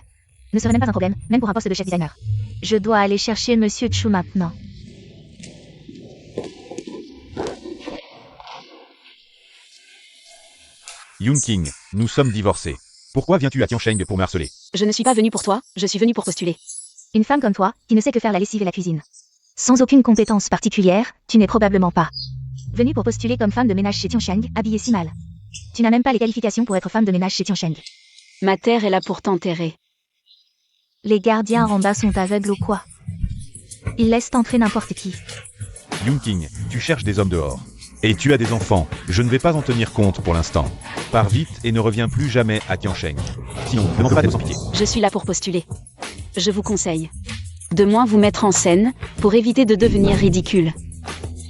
ne serait même pas un problème, même pour un poste de chef designer. Je dois aller chercher Monsieur Chu maintenant. Yun King, nous sommes divorcés. Pourquoi viens-tu à Tiansheng pour me harceler? Je ne suis pas venu pour toi, je suis venu pour postuler. Une femme comme toi, qui ne sait que faire la lessive et la cuisine. Sans aucune compétence particulière, tu n'es probablement pas venue pour postuler comme femme de ménage chez Tiansheng, habillée si mal. Tu n'as même pas les qualifications pour être femme de ménage chez Tiansheng. Ma terre est là pour t'enterrer. Les gardiens en bas sont aveugles ou quoi? Ils laissent entrer n'importe qui. Yunqing, tu cherches des hommes dehors. Et tu as des enfants. Je ne vais pas en tenir compte pour l'instant. Pars vite et ne reviens plus jamais à Tiansheng. Sinon, ne manque pas d'être sans pitié. Je suis là pour postuler. Je vous conseille de moins vous mettre en scène pour éviter de devenir ridicule.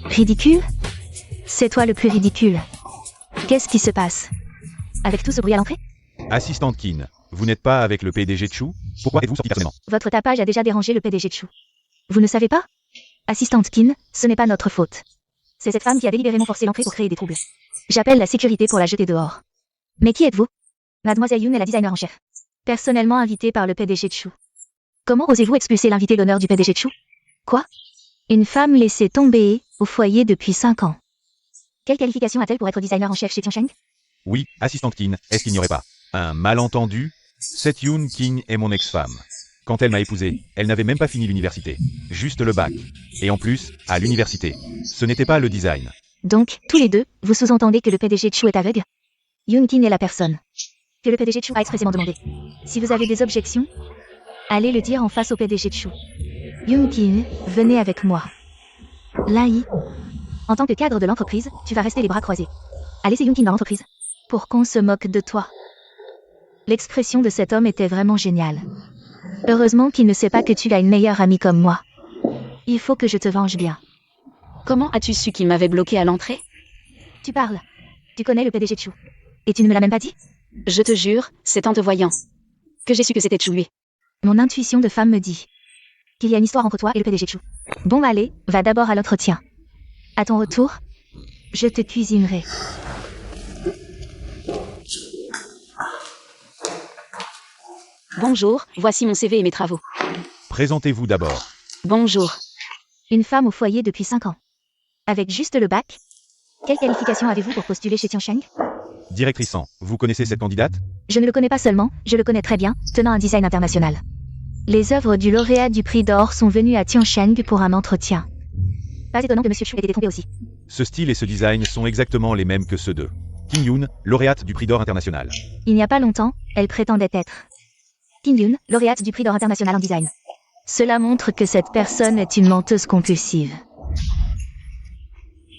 Ridicule? C'est toi le plus ridicule. Qu'est-ce qui se passe? Avec tout ce bruit à l'entrée? Assistante Qin, vous n'êtes pas avec le PDG de Chou? Pourquoi êtes-vous sorti personnellement? Votre tapage a déjà dérangé le PDG de Chou. Vous ne savez pas? Assistante Qin, ce n'est pas notre faute. C'est cette femme qui a délibérément forcé l'entrée pour créer des troubles. J'appelle la sécurité pour la jeter dehors. Mais qui êtes-vous? Mademoiselle Yoon est la designer en chef. Personnellement invitée par le PDG de Chou. Comment osez-vous expulser l'invité d'honneur du PDG de Chou? Quoi? Une femme laissée tomber au foyer depuis 5 ans. Quelle qualification a-t-elle pour être designer en chef chez Tiansheng? Oui, assistante Qin, est-ce qu'il n'y aurait pas un malentendu? Cette Yunqing est mon ex-femme. Quand elle m'a épousé, elle n'avait même pas fini l'université. Juste le bac. Et en plus, à l'université, ce n'était pas le design. Donc, tous les deux, vous sous-entendez que le PDG de Chou est aveugle? Yunqing est la personne que le PDG de Chou a expressément demandé. Si vous avez des objections, allez le dire en face au PDG de Chou. Yunqing, venez avec moi. Lai, en tant que cadre de l'entreprise, tu vas rester les bras croisés. À laisser Yunqing dans l'entreprise. Pour qu'on se moque de toi. L'expression de cet homme était vraiment géniale. Heureusement qu'il ne sait pas que tu as une meilleure amie comme moi. Il faut que je te venge bien. Comment as-tu su qu'il m'avait bloqué à l'entrée? Tu parles. Tu connais le PDG de Chou. Et tu ne me l'as même pas dit? Je te jure, c'est en te voyant que j'ai su que c'était Chou lui. Mon intuition de femme me dit qu'il y a une histoire entre toi et le PDG de Chou. Bon allez, va d'abord à l'entretien. À ton retour, je te cuisinerai. Bonjour, voici mon CV et mes travaux. Présentez-vous d'abord. Bonjour. Une femme au foyer depuis 5 ans. Avec juste le bac? Quelle qualification avez-vous pour postuler chez Tiansheng? Directrice An, vous connaissez cette candidate? Je ne le connais pas seulement, je le connais très bien, tenant un design international. Les œuvres du lauréat du prix d'or sont venues à Tiansheng pour un entretien. Pas étonnant que Monsieur Chou ait été détrompé aussi. Ce style et ce design sont exactement les mêmes que ceux de Qin Yoon, lauréate du prix d'or international. Il n'y a pas longtemps, elle prétendait être Qin Yoon, lauréate du prix d'or international en design. Cela montre que cette personne est une menteuse compulsive.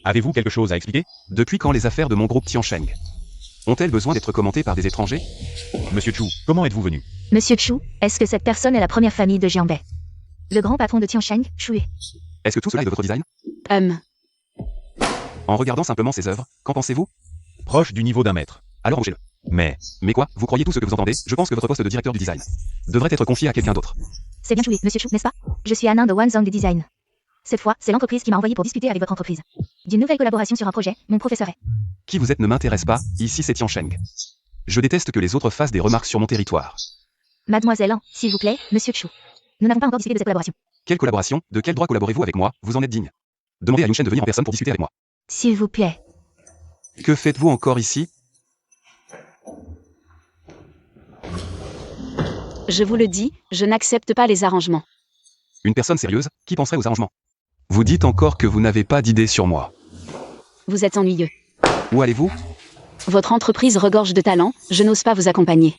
Avez-vous quelque chose à expliquer? Depuis quand les affaires de mon groupe Tiansheng ont-elles besoin d'être commentées par des étrangers? Monsieur Chou, comment êtes-vous venu? Monsieur Chou, est-ce que cette personne est la première famille de Jianbei? Le grand patron de Tiansheng, Choué. Est-ce que tout cela est de votre design? En regardant simplement ces œuvres, qu'en pensez-vous? Proche du niveau d'un maître. Alors bougez-le. Mais quoi? Vous croyez tout ce que vous entendez? Je pense que votre poste de directeur du design devrait être confié à quelqu'un d'autre. C'est bien Choué, Monsieur Chou, n'est-ce pas? Je suis Anin de Wanzhong du design. Cette fois, c'est l'entreprise qui m'a envoyé pour discuter avec votre entreprise. D'une nouvelle collaboration sur un projet, mon professeur est. Qui vous êtes ne m'intéresse pas, ici c'est Tiansheng. Je déteste que les autres fassent des remarques sur mon territoire. Mademoiselle An, s'il vous plaît, Monsieur Chou. Nous n'avons pas encore discuté de cette collaboration. Quelle collaboration? De quel droit collaborez-vous avec moi? Vous en êtes digne. Demandez à Yunchen de venir en personne pour discuter avec moi. S'il vous plaît. Que faites-vous encore ici? Je vous le dis, je n'accepte pas les arrangements. Une personne sérieuse, qui penserait aux arrangements? Vous dites encore que vous n'avez pas d'idée sur moi. Vous êtes ennuyeux. Où allez-vous? Votre entreprise regorge de talent, je n'ose pas vous accompagner.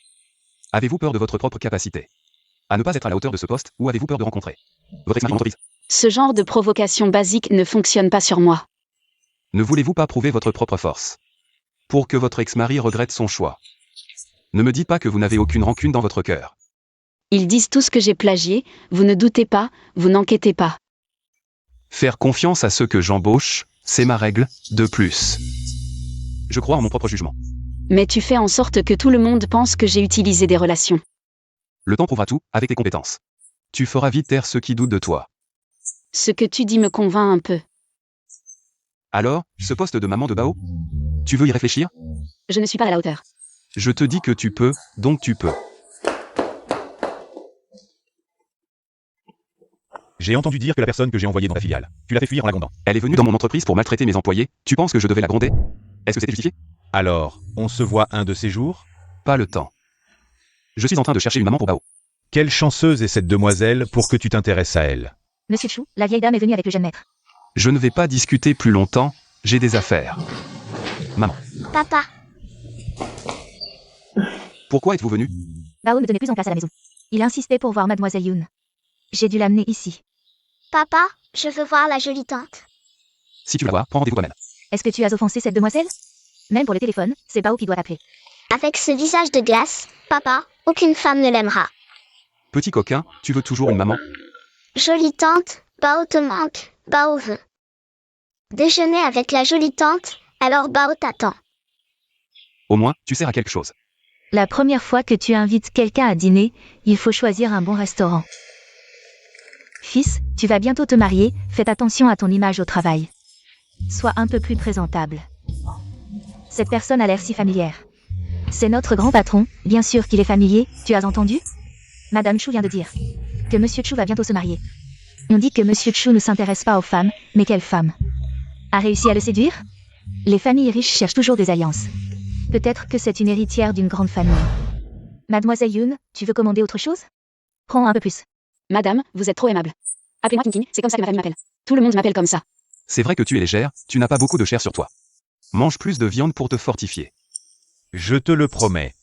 Avez-vous peur de votre propre capacité à ne pas être à la hauteur de ce poste, ou avez-vous peur de rencontrer votre ex-mari d'entreprise? Ce genre de provocation basique ne fonctionne pas sur moi. Ne voulez-vous pas prouver votre propre force pour que votre ex-mari regrette son choix? Ne me dites pas que vous n'avez aucune rancune dans votre cœur. Ils disent tous que j'ai plagié, vous ne doutez pas, vous n'enquêtez pas. Faire confiance à ceux que j'embauche, c'est ma règle, de plus. Je crois en mon propre jugement. Mais tu fais en sorte que tout le monde pense que j'ai utilisé des relations. Le temps prouvera tout, avec tes compétences. Tu feras vite taire ceux qui doutent de toi. Ce que tu dis me convainc un peu. Alors, ce poste de maman de Bao? Tu veux y réfléchir? Je ne suis pas à la hauteur. Je te dis que tu peux, donc tu peux. j'ai entendu dire que la personne que j'ai envoyée dans ta filiale, tu l'as fait fuir en la grondant. Elle est venue dans mon entreprise pour maltraiter mes employés, tu penses que je devais la gronder? Est-ce que c'était justifié? Alors, on se voit un de ces jours? Pas le temps. Je suis en train de chercher une maman pour Bao. Quelle chanceuse est cette demoiselle pour que tu t'intéresses à elle. Monsieur Chu, la vieille dame est venue avec le jeune maître. Je ne vais pas discuter plus longtemps, j'ai des affaires. Maman, Papa, pourquoi êtes-vous venu? Bao ne donnait plus en place à la maison. Il insistait pour voir Mademoiselle Yoon. J'ai dû l'amener ici. papa, je veux voir la jolie tante. Si tu la vois, prends rendez-vous toi-même. Est-ce que tu as offensé cette demoiselle? Même pour les téléphones, c'est Bao qui doit t'appeler. Avec ce visage de glace, papa, aucune femme ne l'aimera. Petit coquin, tu veux toujours une maman? Jolie tante, Bao te manque, Bao veut. Déjeuner avec la jolie tante, alors Bao t'attend. Au moins, tu sers à quelque chose. La première fois que tu invites quelqu'un à dîner, il faut choisir un bon restaurant. Fils, tu vas bientôt te marier, fais attention à ton image au travail. Sois un peu plus présentable. Cette personne a l'air si familière. C'est notre grand patron, bien sûr qu'il est familier, tu as entendu? Madame Chu vient de dire que Monsieur Chu va bientôt se marier. On dit que Monsieur Chu ne s'intéresse pas aux femmes, mais quelle femme a réussi à le séduire? Les familles riches cherchent toujours des alliances. Peut-être que c'est une héritière d'une grande famille. Mademoiselle Yoon, tu veux commander autre chose? Prends un peu plus. Madame, vous êtes trop aimable. Appelez-moi King King, c'est comme ça que ma famille m'appelle. Tout le monde m'appelle comme ça. C'est vrai que tu es légère, tu n'as pas beaucoup de chair sur toi. Mange plus de viande pour te fortifier. Je te le promets.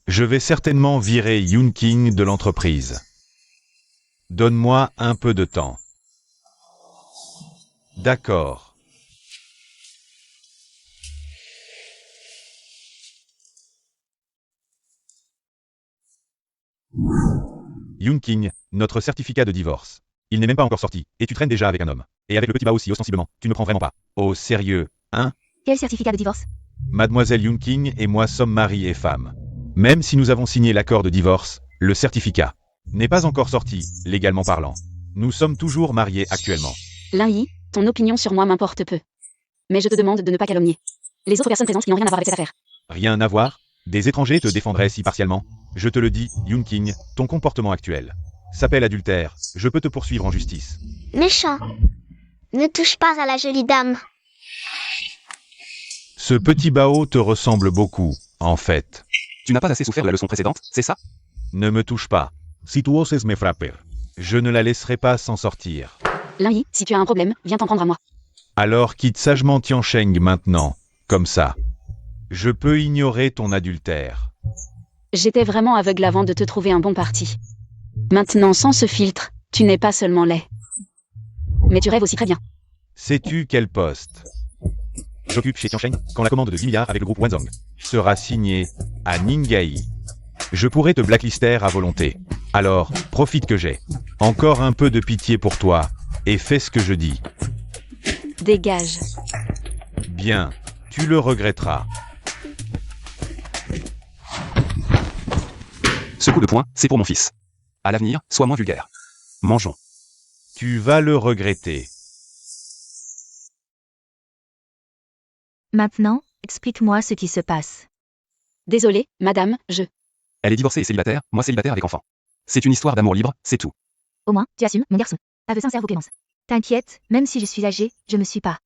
Je vais certainement virer Yoon King de l'entreprise. Donne-moi un peu de temps. D'accord. Yoon King, notre certificat de divorce. Il n'est même pas encore sorti, et tu traînes déjà avec un homme. Et avec le petit Bao aussi ostensiblement, tu ne me prends vraiment pas. Oh sérieux, hein? Quel certificat de divorce? Mademoiselle Yoon King et moi sommes mari et femme. Même si nous avons signé l'accord de divorce, le certificat n'est pas encore sorti, légalement parlant. Nous sommes toujours mariés actuellement. Lin Yi, ton opinion sur moi m'importe peu. Mais je te demande de ne pas calomnier les autres personnes présentes qui n'ont rien à voir avec cette affaire. Rien à voir? Des étrangers te défendraient si partiellement? Je te le dis, Yoon King, ton comportement actuel s'appelle adultère. Je peux te poursuivre en justice. Méchant. Ne touche pas à la jolie dame. Ce petit Bao te ressemble beaucoup, en fait. Tu n'as pas assez souffert de la leçon précédente, c'est ça? Ne me touche pas. Si tu oses me frapper, je ne la laisserai pas s'en sortir. Lin Yi, si tu as un problème, viens t'en prendre à moi. Alors quitte sagement Tiansheng maintenant, comme ça. Je peux ignorer ton adultère. J'étais vraiment aveugle avant de te trouver un bon parti. Maintenant, sans ce filtre, tu n'es pas seulement laid. Mais tu rêves aussi très bien. Sais-tu quel poste j'occupe chez Tiansheng quand la commande de 10 milliards avec le groupe Wanzhong sera signée à Ningyi? Je pourrais te blacklister à volonté. Alors, profite que j'ai encore un peu de pitié pour toi et fais ce que je dis. Dégage. Bien, tu le regretteras. Ce coup de poing, c'est pour mon fils. À l'avenir, sois moins vulgaire. Mangeons. Tu vas le regretter. Maintenant, explique-moi ce qui se passe. Désolée, madame, Elle est divorcée et célibataire, moi célibataire avec enfant. C'est une histoire d'amour libre, c'est tout. Au moins, tu assumes, mon garçon. Aveu sincère, vous Clémence. T'inquiète, même si je suis âgée, je me suis pas.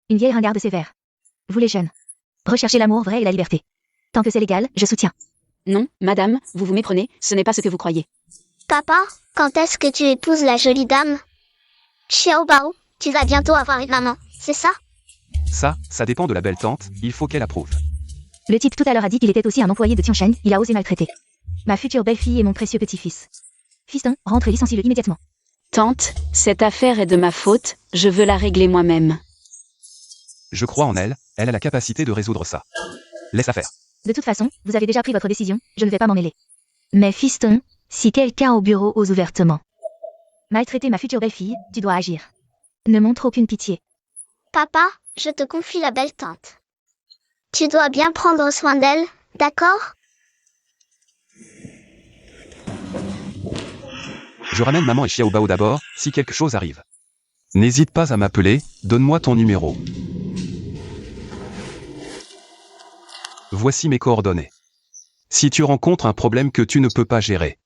Une vieille ringarde sévère. Vous les jeunes. Recherchez l'amour vrai et la liberté. Tant que c'est légal, je soutiens. Non, madame, vous vous méprenez, ce n'est pas ce que vous croyez. Papa, quand est-ce que tu épouses la jolie dame? Xiao Bao, tu vas bientôt avoir une maman, c'est ça? Ça dépend de la belle tante, il faut qu'elle approuve. Le type tout à l'heure a dit qu'il était aussi un employé de Tiansheng, il a osé maltraiter ma future belle-fille et mon précieux petit-fils. Fiston, rentre et licencie-le immédiatement. Tante, cette affaire est de ma faute, je veux la régler moi-même. Je crois en elle, elle a la capacité de résoudre ça. Laisse-la faire. De toute façon, vous avez déjà pris votre décision, je ne vais pas m'en mêler. Mais fiston, si quelqu'un au bureau ose ouvertement maltraiter ma future belle-fille, tu dois agir. Ne montre aucune pitié. Papa, je te confie la belle tante. Tu dois bien prendre soin d'elle, d'accord? Je ramène maman et Xiao Bao d'abord, si quelque chose arrive. N'hésite pas à m'appeler, donne-moi ton numéro. Voici mes coordonnées. Si tu rencontres un problème que tu ne peux pas gérer,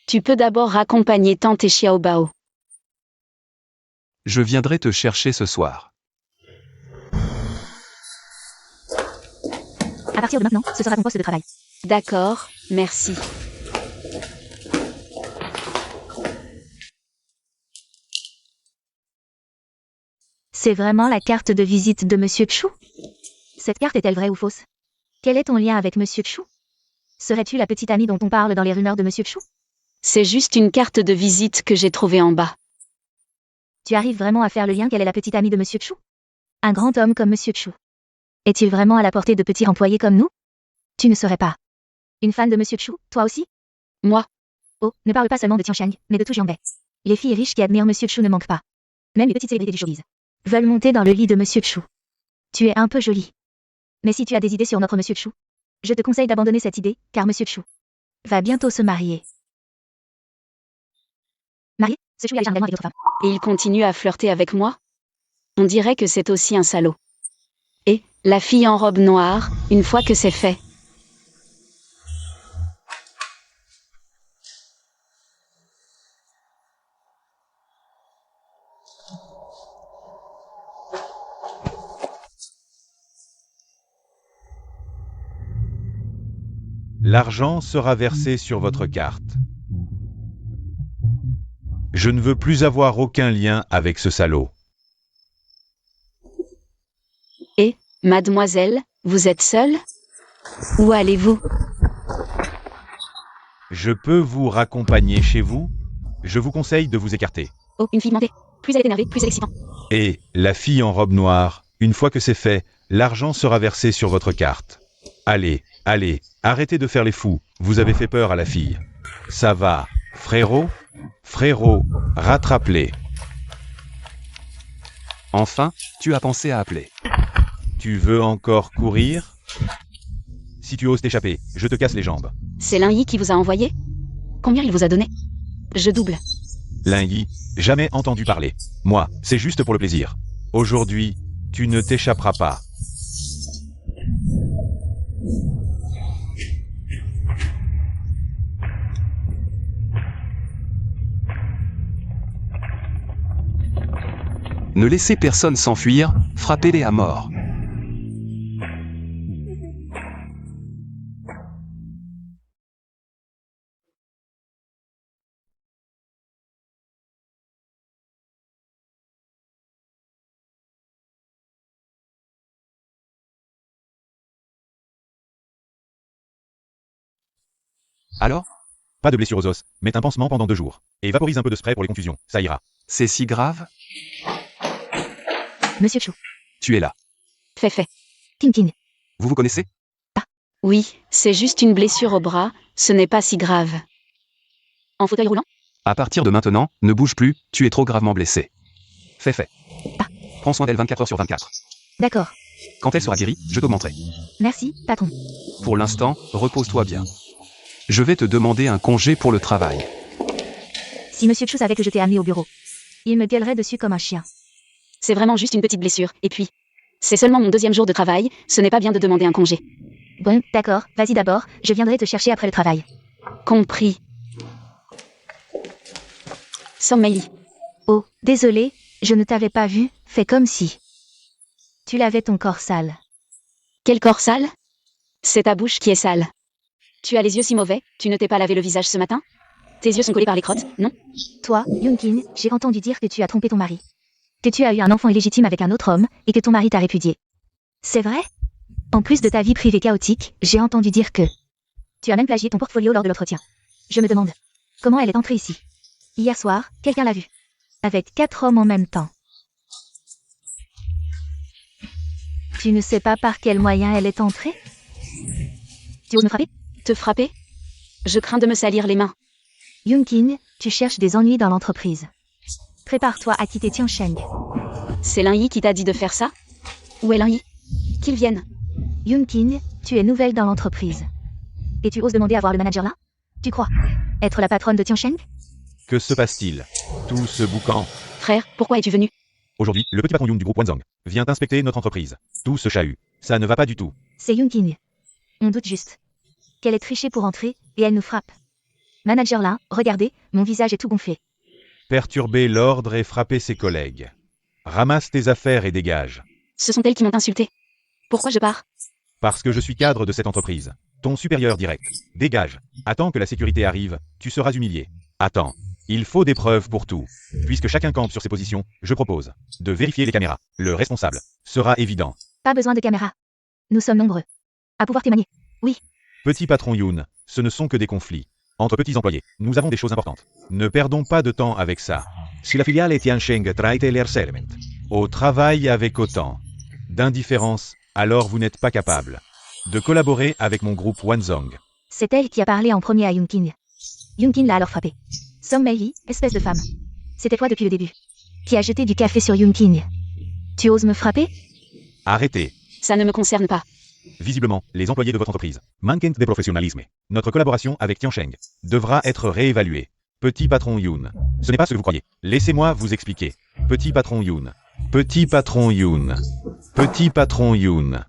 Tu peux d'abord raccompagner tante et Xiao Bao. je viendrai te chercher ce soir. À partir de maintenant, ce sera ton poste de travail. D'accord, Merci. C'est vraiment la carte de visite de Monsieur Chou? Cette carte est-elle vraie ou fausse? Quel est ton lien avec Monsieur Chou? Serais-tu la petite amie dont on parle dans les rumeurs de Monsieur Chou? C'est juste une carte de visite que j'ai trouvée en bas. Tu arrives vraiment à faire le lien qu'elle est la petite amie de Monsieur Chou? Un grand homme comme Monsieur Chou. Est-il vraiment à la portée de petits employés comme nous? Tu ne serais pas une fan de Monsieur Chou, toi aussi? Moi, Oh, ne parle pas seulement de Tiansheng, mais de tout Jianbei. Les filles riches qui admirent Monsieur Chou ne manquent pas. Même les petites célébrités du showbiz veulent monter dans le lit de Monsieur Chou. Tu es un peu jolie. Mais si tu as des idées sur notre Monsieur Chou, je te conseille d'abandonner cette idée, car Monsieur Chou va bientôt se marier. Marié? Ce Chou a également avec d'autres femmes. et il continue à flirter avec moi? On dirait que c'est aussi un salaud. Et, la fille en robe noire, une fois que c'est fait. L'argent sera versé sur votre carte. Je ne veux plus avoir aucun lien avec ce salaud. Et, mademoiselle, vous êtes seule? Où allez-vous? Je peux vous raccompagner chez vous? Je vous conseille de vous écarter. Oh, une fille mentée. Plus elle est énervée, plus elle est excitante. Et, la fille en robe noire, une fois que c'est fait, l'argent sera versé sur votre carte. Allez, allez, arrêtez de faire les fous, vous avez fait peur à la fille. Ça va, frérot? Frérot, rattrape-les. Enfin, tu as pensé à appeler. Tu veux encore courir? Si tu oses t'échapper, je te casse les jambes. C'est Lin-Yi qui vous a envoyé? Combien il vous a donné? Je double. Lin-Yi, jamais entendu parler. Moi, c'est juste pour le plaisir. Aujourd'hui, tu ne t'échapperas pas. Ne laissez personne s'enfuir, frappez-les à mort. Alors? Pas de blessure aux os, mets un pansement pendant 2 jours. Et vaporise un peu de spray pour les contusions, ça ira. C'est si grave? Monsieur Chou. Tu es là. Fait. Ting Ting. Vous vous connaissez? Oui, c'est juste une blessure au bras, ce n'est pas si grave. En fauteuil roulant? À partir de maintenant, ne bouge plus, tu es trop gravement blessé. Fait. Prends soin d'elle 24 heures sur 24. D'accord. Quand elle sera guérie, je t'augmenterai. Merci, patron. Pour l'instant, repose-toi bien. Je vais te demander un congé pour le travail. Si Monsieur Chou savait que je t'ai amené au bureau, il me gueulerait dessus comme un chien. C'est vraiment juste une petite blessure, et puis... C'est seulement mon 2e jour de travail, ce n'est pas bien de demander un congé. Bon, d'accord, vas-y d'abord, je viendrai te chercher après le travail. Compris. Sommeil. Oh, désolé, je ne t'avais pas vu, fais comme si. Tu lavais ton corps sale. Quel corps sale? C'est ta bouche qui est sale. Tu as les yeux si mauvais, tu ne t'es pas lavé le visage ce matin? Tes yeux sont collés par les crottes, non? Toi, Yunkin, j'ai entendu dire que tu as trompé ton mari. Que tu as eu un enfant illégitime avec un autre homme, et que ton mari t'a répudié. C'est vrai? En plus de ta vie privée chaotique, j'ai entendu dire que... Tu as même plagié ton portfolio lors de l'entretien. Je me demande, comment elle est entrée ici? Hier soir, quelqu'un l'a vue. Avec 4 hommes en même temps. Tu ne sais pas par quel moyen elle est entrée? Tu oses me frapper? Te frapper? Je crains de me salir les mains. Yunkin, tu cherches des ennuis dans l'entreprise. Prépare-toi à quitter Tiansheng. C'est Lin-Yi qui t'a dit de faire ça? Où est Lin-Yi? Qu'il vienne. Yunkin, tu es nouvelle dans l'entreprise. Et tu oses demander à voir le manager là? Tu crois être la patronne de Tiansheng? Que se passe-t-il? Tout ce boucan. Frère, pourquoi es-tu venu? Aujourd'hui, le petit patron Young du groupe Wanzhong vient inspecter notre entreprise. Tout ce chahut. Ça ne va pas du tout. C'est Yunkin. On doute juste qu'elle ait triché pour entrer, et elle nous frappe. Manager là, regardez, mon visage est tout gonflé. Perturber l'ordre et frapper ses collègues. Ramasse tes affaires et dégage. Ce sont elles qui m'ont insulté. Pourquoi je pars? Parce que je suis cadre de cette entreprise. Ton supérieur direct. Dégage. Attends que la sécurité arrive, tu seras humilié. Attends. Il faut des preuves pour tout. Puisque chacun campe sur ses positions, je propose de vérifier les caméras. Le responsable sera évident. Pas besoin de caméra. Nous sommes nombreux. À pouvoir témoigner. Petit patron Yoon, ce ne sont que des conflits. Entre petits employés, nous avons des choses importantes. Ne perdons pas de temps avec ça. Si la filiale Tiansheng traite leur serment au travail avec autant d'indifférence, alors vous n'êtes pas capable de collaborer avec mon groupe Wanzong. C'est elle qui a parlé en premier à Yunqing. Yunqing l'a alors frappé. Song Mei, espèce de femme. C'était toi depuis le début. Qui a jeté du café sur Yunqing. Tu oses me frapper? Arrêtez. Ça ne me concerne pas. Visiblement, les employés de votre entreprise manquent de professionnalisme. Notre collaboration avec Tiansheng devra être réévaluée. Petit patron Yoon. Ce n'est pas ce que vous croyez. Laissez-moi vous expliquer. Petit patron Yoon. Petit patron Yoon. Petit patron Yoon.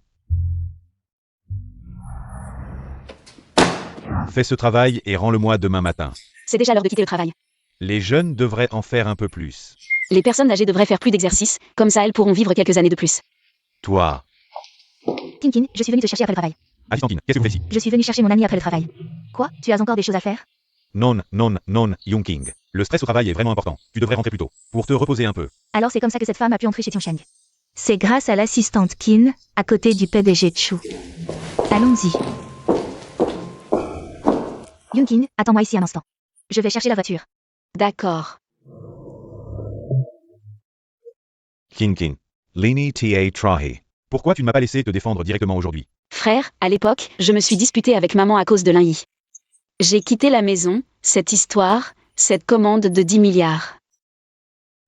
Fais ce travail et rends-le-moi demain matin. C'est déjà l'heure de quitter le travail. Les jeunes devraient en faire un peu plus. Les personnes âgées devraient faire plus d'exercice, comme ça elles pourront vivre quelques années de plus. Toi. Kinkin, je suis venu te chercher après le travail. Assistantine, qu'est-ce que vous faites ici? Je suis venu chercher mon ami après le travail. Quoi? Tu as encore des choses à faire? Non, Yunqing. Le stress au travail est vraiment important. Tu devrais rentrer plus tôt, pour te reposer un peu. Alors c'est comme ça que cette femme a pu entrer chez Tiansheng. C'est grâce à l'assistante Qin, à côté du PDG Chu. Allons-y. Yunqing, attends-moi ici un instant. Je vais chercher la voiture. D'accord. Kin. Lini ta trahi. Pourquoi tu ne m'as pas laissé te défendre directement aujourd'hui? Frère, à l'époque, je me suis disputée avec maman à cause de l'Inyi. J'ai quitté la maison, cette histoire, cette commande de 10 milliards.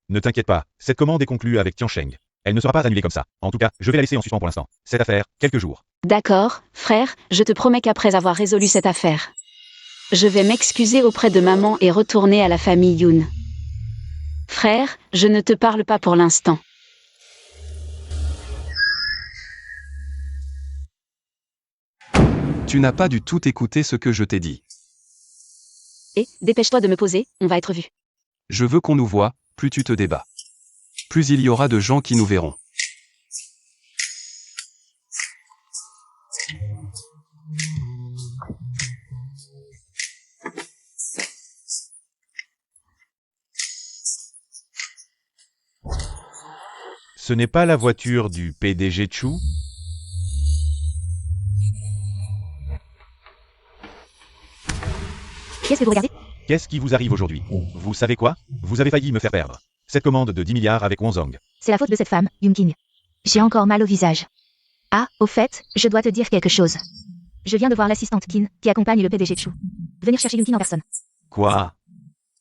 Ne t'inquiète pas, cette commande est conclue avec Tiansheng. Elle ne sera pas annulée comme ça. En tout cas, je vais la laisser en suspens pour l'instant. Cette affaire, quelques jours. D'accord, frère, je te promets qu'après avoir résolu cette affaire, je vais m'excuser auprès de maman et retourner à la famille Yoon. Frère, je ne te parle pas pour l'instant. Tu n'as pas du tout écouté ce que je t'ai dit. Et, dépêche-toi de me poser, on va être vus. Je veux qu'on nous voie, plus tu te débats. Plus il y aura de gens qui nous verront. Ce n'est pas la voiture du PDG Chu? Qu'est-ce que vous regardez? Qu'est-ce qui vous arrive aujourd'hui? Vous savez quoi? Vous avez failli me faire perdre. Cette commande de 10 milliards avec Wanzong. C'est la faute de cette femme, Yunqing. J'ai encore mal au visage. Ah, au fait, je dois te dire quelque chose. Je viens de voir l'assistante Qin, qui accompagne le PDG Chu. Venir chercher Yunqing en personne. Quoi?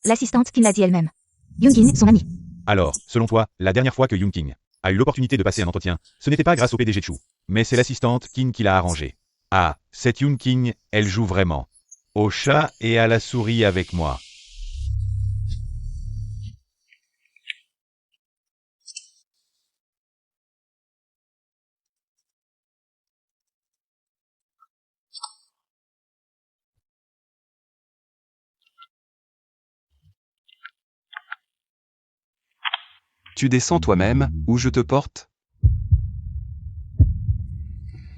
L'assistante Qin l'a dit elle-même. Yunqing, son amie. Alors, selon toi, la dernière fois que Yunqing a eu l'opportunité de passer un entretien, ce n'était pas grâce au PDG Chu, mais c'est l'assistante Qin qui l'a arrangé. Ah, cette Yunqing, elle joue vraiment au chat et à la souris avec moi. Tu descends toi-même, ou je te porte?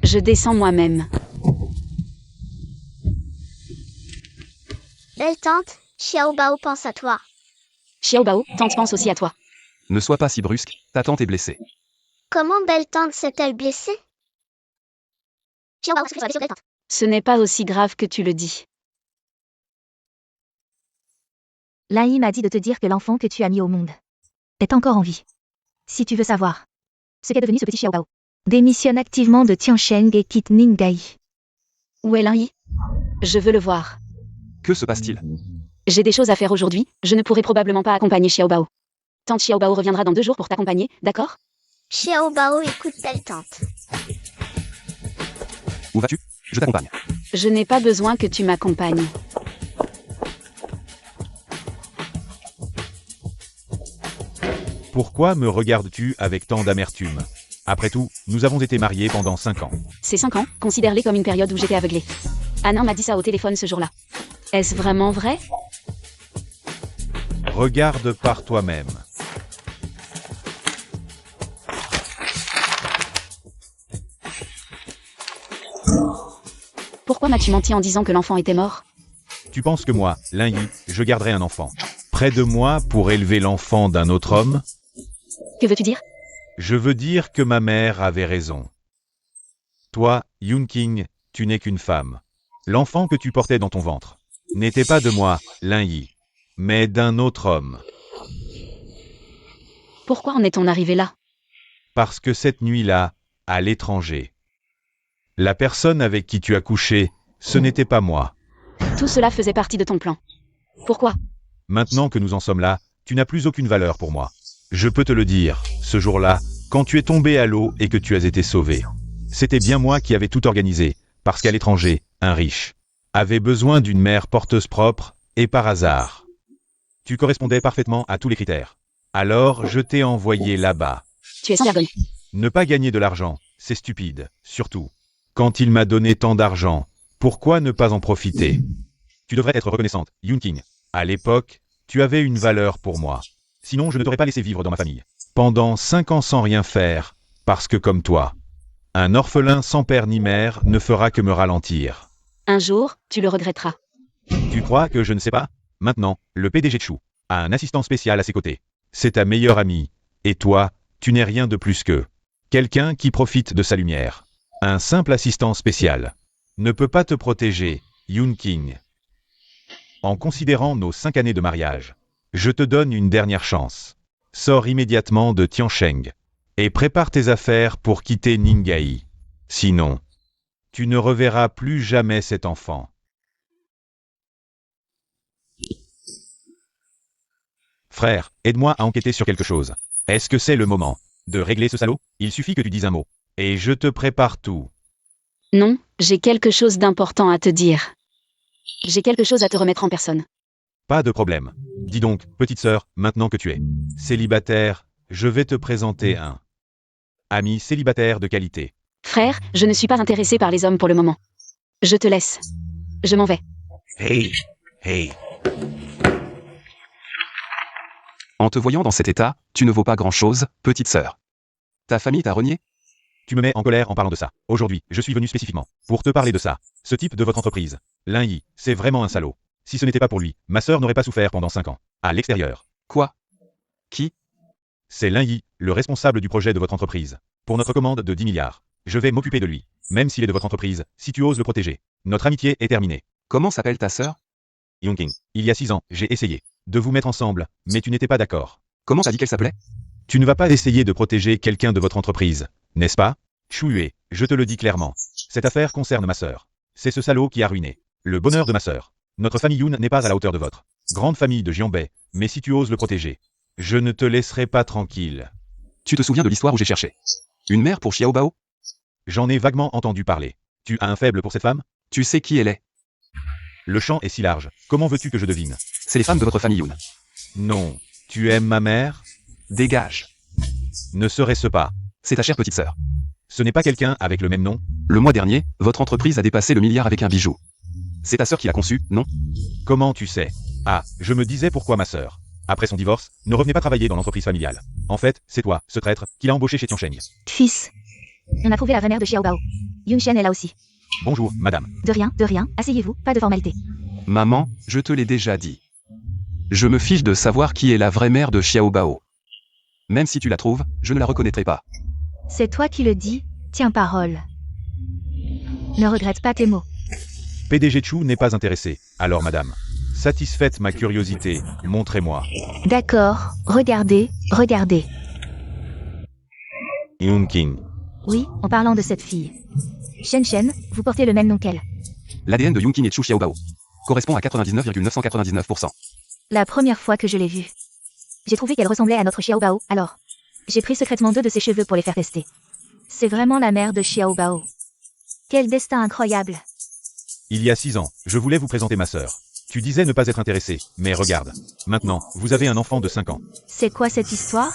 Je descends moi-même. Belle tante, Xiao Bao pense à toi. Xiao Bao, tante pense aussi à toi. Ne sois pas si brusque, ta tante est blessée. Comment belle tante s'est-elle blessée? Xiao Bao, c'est sur belle tante. Ce n'est pas aussi grave que tu le dis. Lai m'a dit de te dire que l'enfant que tu as mis au monde est encore en vie. Si tu veux savoir ce qu'est devenu ce petit Xiao Bao, démissionne activement de Tiansheng et quitte Ninggai. Où est l'Inyi? Je veux le voir. Que se passe-t-il? J'ai des choses à faire aujourd'hui, je ne pourrai probablement pas accompagner Xiao Bao. Tante Xiao Bao reviendra dans 2 jours pour t'accompagner, d'accord? Xiao Bao écoute belle tante. Où vas-tu? Je t'accompagne. Je n'ai pas besoin que tu m'accompagnes. Pourquoi me regardes-tu avec tant d'amertume? Après tout, nous avons été mariés pendant 5 ans. Ces 5 ans, considère-les comme une période où j'étais aveuglée. Anna m'a dit ça au téléphone ce jour-là. Est-ce vraiment vrai? Regarde par toi-même. Pourquoi Pourquoi m'as-tu menti en disant que l'enfant était mort? Tu penses que moi, Lin Yi, je garderai un enfant près de moi pour élever l'enfant d'un autre homme? Que veux-tu dire? Je veux dire que ma mère avait raison. Toi, Yunqing, tu n'es qu'une femme. L'enfant que tu portais dans ton ventre n'était pas de moi, Lin Yi, mais d'un autre homme. Pourquoi en est-on arrivé là? Parce que cette nuit-là, à l'étranger, la personne avec qui tu as couché, ce n'était pas moi. Tout cela faisait partie de ton plan. Pourquoi? Maintenant que nous en sommes là, tu n'as plus aucune valeur pour moi. Je peux te le dire, ce jour-là, quand tu es tombé à l'eau et que tu as été sauvé, c'était bien moi qui avais tout organisé, parce qu'à l'étranger, un riche avait besoin d'une mère porteuse propre, et par hasard, tu correspondais parfaitement à tous les critères. Alors je t'ai envoyé là-bas. Tu es sans vergogne. Ne pas gagner de l'argent, c'est stupide, surtout. Quand il m'a donné tant d'argent, pourquoi ne pas en profiter? Tu devrais être reconnaissante, Yunqing. À l'époque, tu avais une valeur pour moi. Sinon je ne t'aurais pas laissé vivre dans ma famille. Pendant 5 ans sans rien faire, parce que comme toi, un orphelin sans père ni mère ne fera que me ralentir. Un jour, tu le regretteras. Tu crois que je ne sais pas? Maintenant, le PDG de Chou a un assistant spécial à ses côtés. C'est ta meilleure amie. Et toi, tu n'es rien de plus que quelqu'un qui profite de sa lumière. Un simple assistant spécial ne peut pas te protéger, Yunqing. En considérant nos 5 années de mariage, je te donne une dernière chance. Sors immédiatement de Tiansheng et prépare tes affaires pour quitter Ning'ai. Sinon, tu ne reverras plus jamais cet enfant. Frère, aide-moi à enquêter sur quelque chose. Est-ce que c'est le moment de régler ce salaud? Il suffit que tu dises un mot, et je te prépare tout. Non, j'ai quelque chose d'important à te dire. J'ai quelque chose à te remettre en personne. Pas de problème. Dis donc, petite sœur, maintenant que tu es célibataire, je vais te présenter un ami célibataire de qualité. Frère, je ne suis pas intéressé par les hommes pour le moment. Je te laisse. Je m'en vais. Hey. En te voyant dans cet état, tu ne vaux pas grand-chose, petite sœur. Ta famille t'a renié? Tu me mets en colère en parlant de ça. Aujourd'hui, je suis venu spécifiquement pour te parler de ça. Ce type de votre entreprise, Lin Yi, c'est vraiment un salaud. Si ce n'était pas pour lui, ma sœur n'aurait pas souffert pendant 5 ans. À l'extérieur. Quoi? Qui? C'est Lin Yi, le responsable du projet de votre entreprise. Pour notre commande de 10 milliards. Je vais m'occuper de lui. Même s'il est de votre entreprise, si tu oses le protéger. Notre amitié est terminée. Comment s'appelle ta sœur? Yunqing, il y a 6 ans, j'ai essayé de vous mettre ensemble, mais tu n'étais pas d'accord. Comment t'as dit qu'elle s'appelait? Tu ne vas pas essayer de protéger quelqu'un de votre entreprise, n'est-ce pas? Chu Yue, je te le dis clairement. Cette affaire concerne ma sœur. C'est ce salaud qui a ruiné le bonheur de ma sœur. Notre famille Yun n'est pas à la hauteur de votre grande famille de Jianbei, mais si tu oses le protéger, je ne te laisserai pas tranquille. Tu te souviens de l'histoire où j'ai cherché une mère pour Xiaobao? J'en ai vaguement entendu parler. Tu as un faible pour cette femme? Tu sais qui elle est? Le champ est si large, comment veux-tu que je devine? C'est les femmes de votre famille Yun. Non. Tu aimes ma mère? Dégage. Ne serait-ce pas? C'est ta chère petite sœur. Ce n'est pas quelqu'un avec le même nom? Le mois dernier, votre entreprise a dépassé le milliard avec un bijou. C'est ta sœur qui l'a conçu, non? Comment tu sais? Ah, je me disais pourquoi ma sœur, après son divorce, ne revenait pas travailler dans l'entreprise familiale. En fait, c'est toi, ce traître, qui l'a embauché chez Tiansheng. Fils. On a trouvé la vraie mère de Xiaobao. Yunshen est là aussi. Bonjour, madame. De rien, asseyez-vous, pas de formalité. Maman, je te l'ai déjà dit. Je me fiche de savoir qui est la vraie mère de Xiaobao. Même si tu la trouves, je ne la reconnaîtrai pas. C'est toi qui le dis, tiens parole. Ne regrette pas tes mots. PDG Chu n'est pas intéressé, alors madame. Satisfaite ma curiosité, montrez-moi. D'accord, regardez. Yunqing. Oui, en parlant de cette fille. Shen, vous portez le même nom qu'elle. L'ADN de Yunqing et Chu Xiaobao correspond à 99,999%. La première fois que je l'ai vue, j'ai trouvé qu'elle ressemblait à notre Xiaobao, alors j'ai pris secrètement 2 de ses cheveux pour les faire tester. C'est vraiment la mère de Xiaobao. Quel destin incroyable. Il y a 6 ans, je voulais vous présenter ma sœur. Tu disais ne pas être intéressé, mais regarde. Maintenant, vous avez un enfant de 5 ans. C'est quoi cette histoire?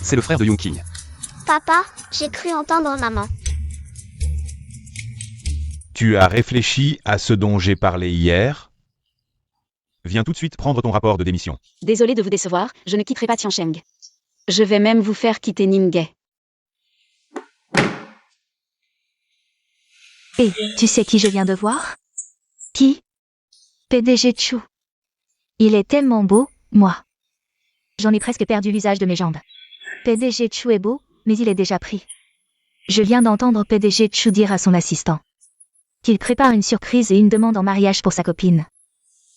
C'est le frère de Yunqing. Papa, j'ai cru entendre maman. Tu as réfléchi à ce dont j'ai parlé hier? Viens tout de suite prendre ton rapport de démission. Désolé de vous décevoir, je ne quitterai pas Tiansheng. Je vais même vous faire quitter Ning'ai. Et, tu sais qui je viens de voir? Qui? PDG Chou. Il est tellement beau, moi. J'en ai presque perdu l'usage de mes jambes. PDG Chou est beau, mais il est déjà pris. Je viens d'entendre PDG Chou dire à son assistant qu'il prépare une surprise et une demande en mariage pour sa copine.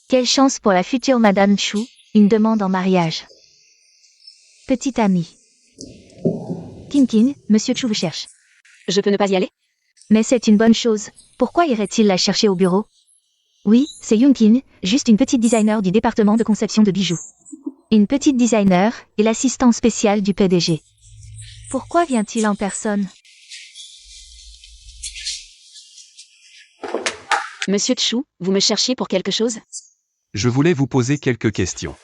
Quelle chance pour la future Madame Chou, une demande en mariage. Petit ami. King King, Monsieur Chou vous cherche. Je peux ne pas y aller? Mais c'est une bonne chose. Pourquoi irait-il la chercher au bureau? Oui, c'est Yunkin, juste une petite designer du département de conception de bijoux. Une petite designer et l'assistant spécial du PDG. Pourquoi vient-il en personne? Monsieur Chou, vous me cherchiez pour quelque chose? Je voulais vous poser quelques questions.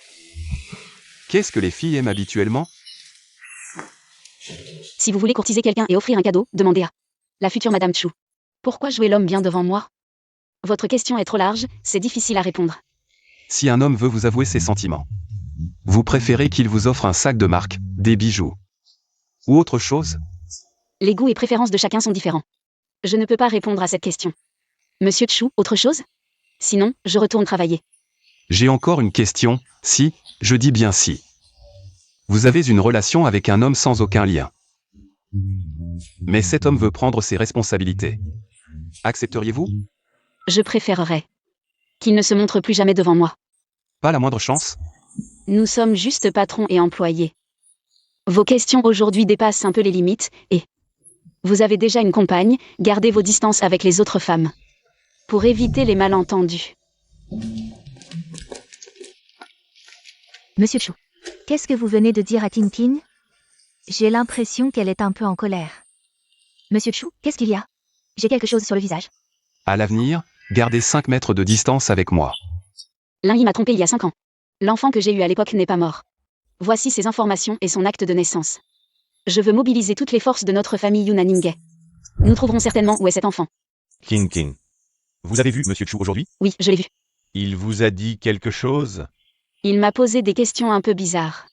Qu'est-ce que les filles aiment habituellement? Si vous voulez courtiser quelqu'un et offrir un cadeau, demandez à la future Madame Chou. Pourquoi jouer l'homme bien devant moi? Votre question est trop large, c'est difficile à répondre. Si un homme veut vous avouer ses sentiments, vous préférez qu'il vous offre un sac de marque, des bijoux ou autre chose? Les goûts et préférences de chacun sont différents. Je ne peux pas répondre à cette question. Monsieur Chou, autre chose? Sinon, je retourne travailler. J'ai encore une question, si, je dis bien si. Vous avez une relation avec un homme sans aucun lien. Mais cet homme veut prendre ses responsabilités. Accepteriez-vous? Je préférerais qu'il ne se montre plus jamais devant moi. Pas la moindre chance? Nous sommes juste patrons et employés. Vos questions aujourd'hui dépassent un peu les limites, et vous avez déjà une compagne, gardez vos distances avec les autres femmes. Pour éviter les malentendus. Monsieur Chou, qu'est-ce que vous venez de dire à King King? J'ai l'impression qu'elle est un peu en colère. Monsieur Chou, qu'est-ce qu'il y a? J'ai quelque chose sur le visage. À l'avenir, gardez 5 mètres de distance avec moi. L'un m'a trompé il y a 5 ans. L'enfant que j'ai eu à l'époque n'est pas mort. Voici ses informations et son acte de naissance. Je veux mobiliser toutes les forces de notre famille Yuna Ningay. Nous trouverons certainement où est cet enfant. King King. Vous avez vu Monsieur Chou aujourd'hui? Oui, je l'ai vu. Il vous a dit quelque chose? Il m'a posé des questions un peu bizarres.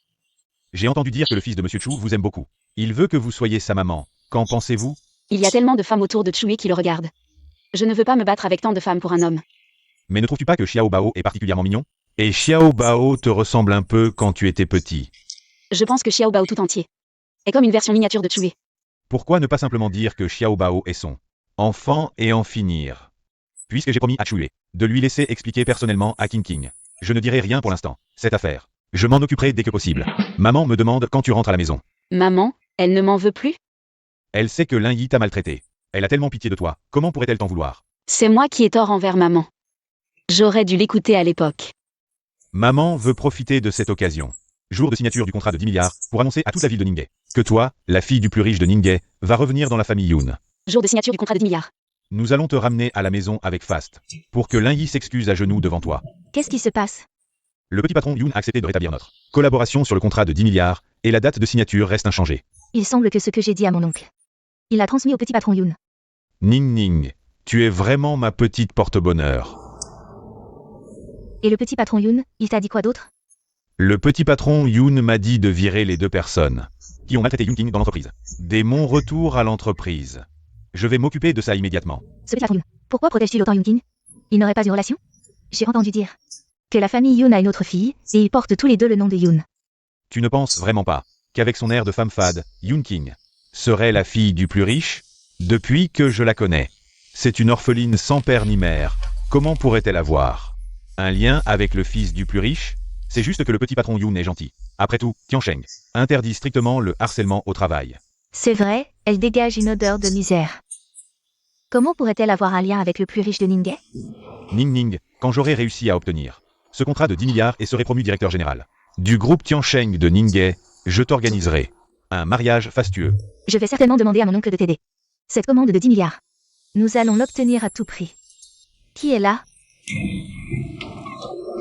J'ai entendu dire que le fils de Monsieur Chou vous aime beaucoup. Il veut que vous soyez sa maman. Qu'en pensez-vous? Il y a tellement de femmes autour de Chui qui le regardent. Je ne veux pas me battre avec tant de femmes pour un homme. Mais ne trouves-tu pas que Xiao Bao est particulièrement mignon? Et Xiao Bao te ressemble un peu quand tu étais petit. Je pense que Xiao Bao tout entier est comme une version miniature de Chui. Pourquoi ne pas simplement dire que Xiao Bao est son enfant et en finir? Puisque j'ai promis à Chui de lui laisser expliquer personnellement à King King. Je ne dirai rien pour l'instant, cette affaire. Je m'en occuperai dès que possible. Maman me demande quand tu rentres à la maison. Maman, elle ne m'en veut plus? Elle sait que Lin Yi t'a maltraité. Elle a tellement pitié de toi, comment pourrait-elle t'en vouloir? C'est moi qui ai tort envers maman. J'aurais dû l'écouter à l'époque. Maman veut profiter de cette occasion. Jour de signature du contrat de 10 milliards, pour annoncer à toute la ville de Ningay que toi, la fille du plus riche de Ningay, va revenir dans la famille Yoon. Jour de signature du contrat de 10 milliards. Nous allons te ramener à la maison avec Fast, pour que Lin Yi s'excuse à genoux devant toi. Qu'est-ce qui se passe? Le petit patron Yoon a accepté de rétablir notre collaboration sur le contrat de 10 milliards, et la date de signature reste inchangée. Il semble que ce que j'ai dit à mon oncle. Il l'a transmis au petit patron Yoon. Ning Ning, tu es vraiment ma petite porte-bonheur. Et le petit patron Yoon, il t'a dit quoi d'autre? Le petit patron Yoon m'a dit de virer les 2 personnes qui ont maltraité Yoon King dans l'entreprise. Dès mon retour à l'entreprise. Je vais m'occuper de ça immédiatement. Ce petit patron Yoon, pourquoi protège-t-il autant Yoon King? Il n'aurait pas une relation? J'ai entendu dire que la famille Yoon a une autre fille, et ils portent tous les deux le nom de Yoon. Tu ne penses vraiment pas qu'avec son air de femme fade, Yoon King serait la fille du plus riche? Depuis que je la connais, c'est une orpheline sans père ni mère. Comment pourrait-elle avoir un lien avec le fils du plus riche? C'est juste que le petit patron Yoon est gentil. Après tout, Tiansheng interdit strictement le harcèlement au travail. C'est vrai, elle dégage une odeur de misère. Comment pourrait-elle avoir un lien avec le plus riche de Ningay? Ning Ning, quand j'aurai réussi à obtenir ce contrat de 10 milliards et serai promu directeur général du groupe Tiansheng de Ningay, je t'organiserai un mariage fastueux. Je vais certainement demander à mon oncle de t'aider. Cette commande de 10 milliards. Nous allons l'obtenir à tout prix. Qui est là?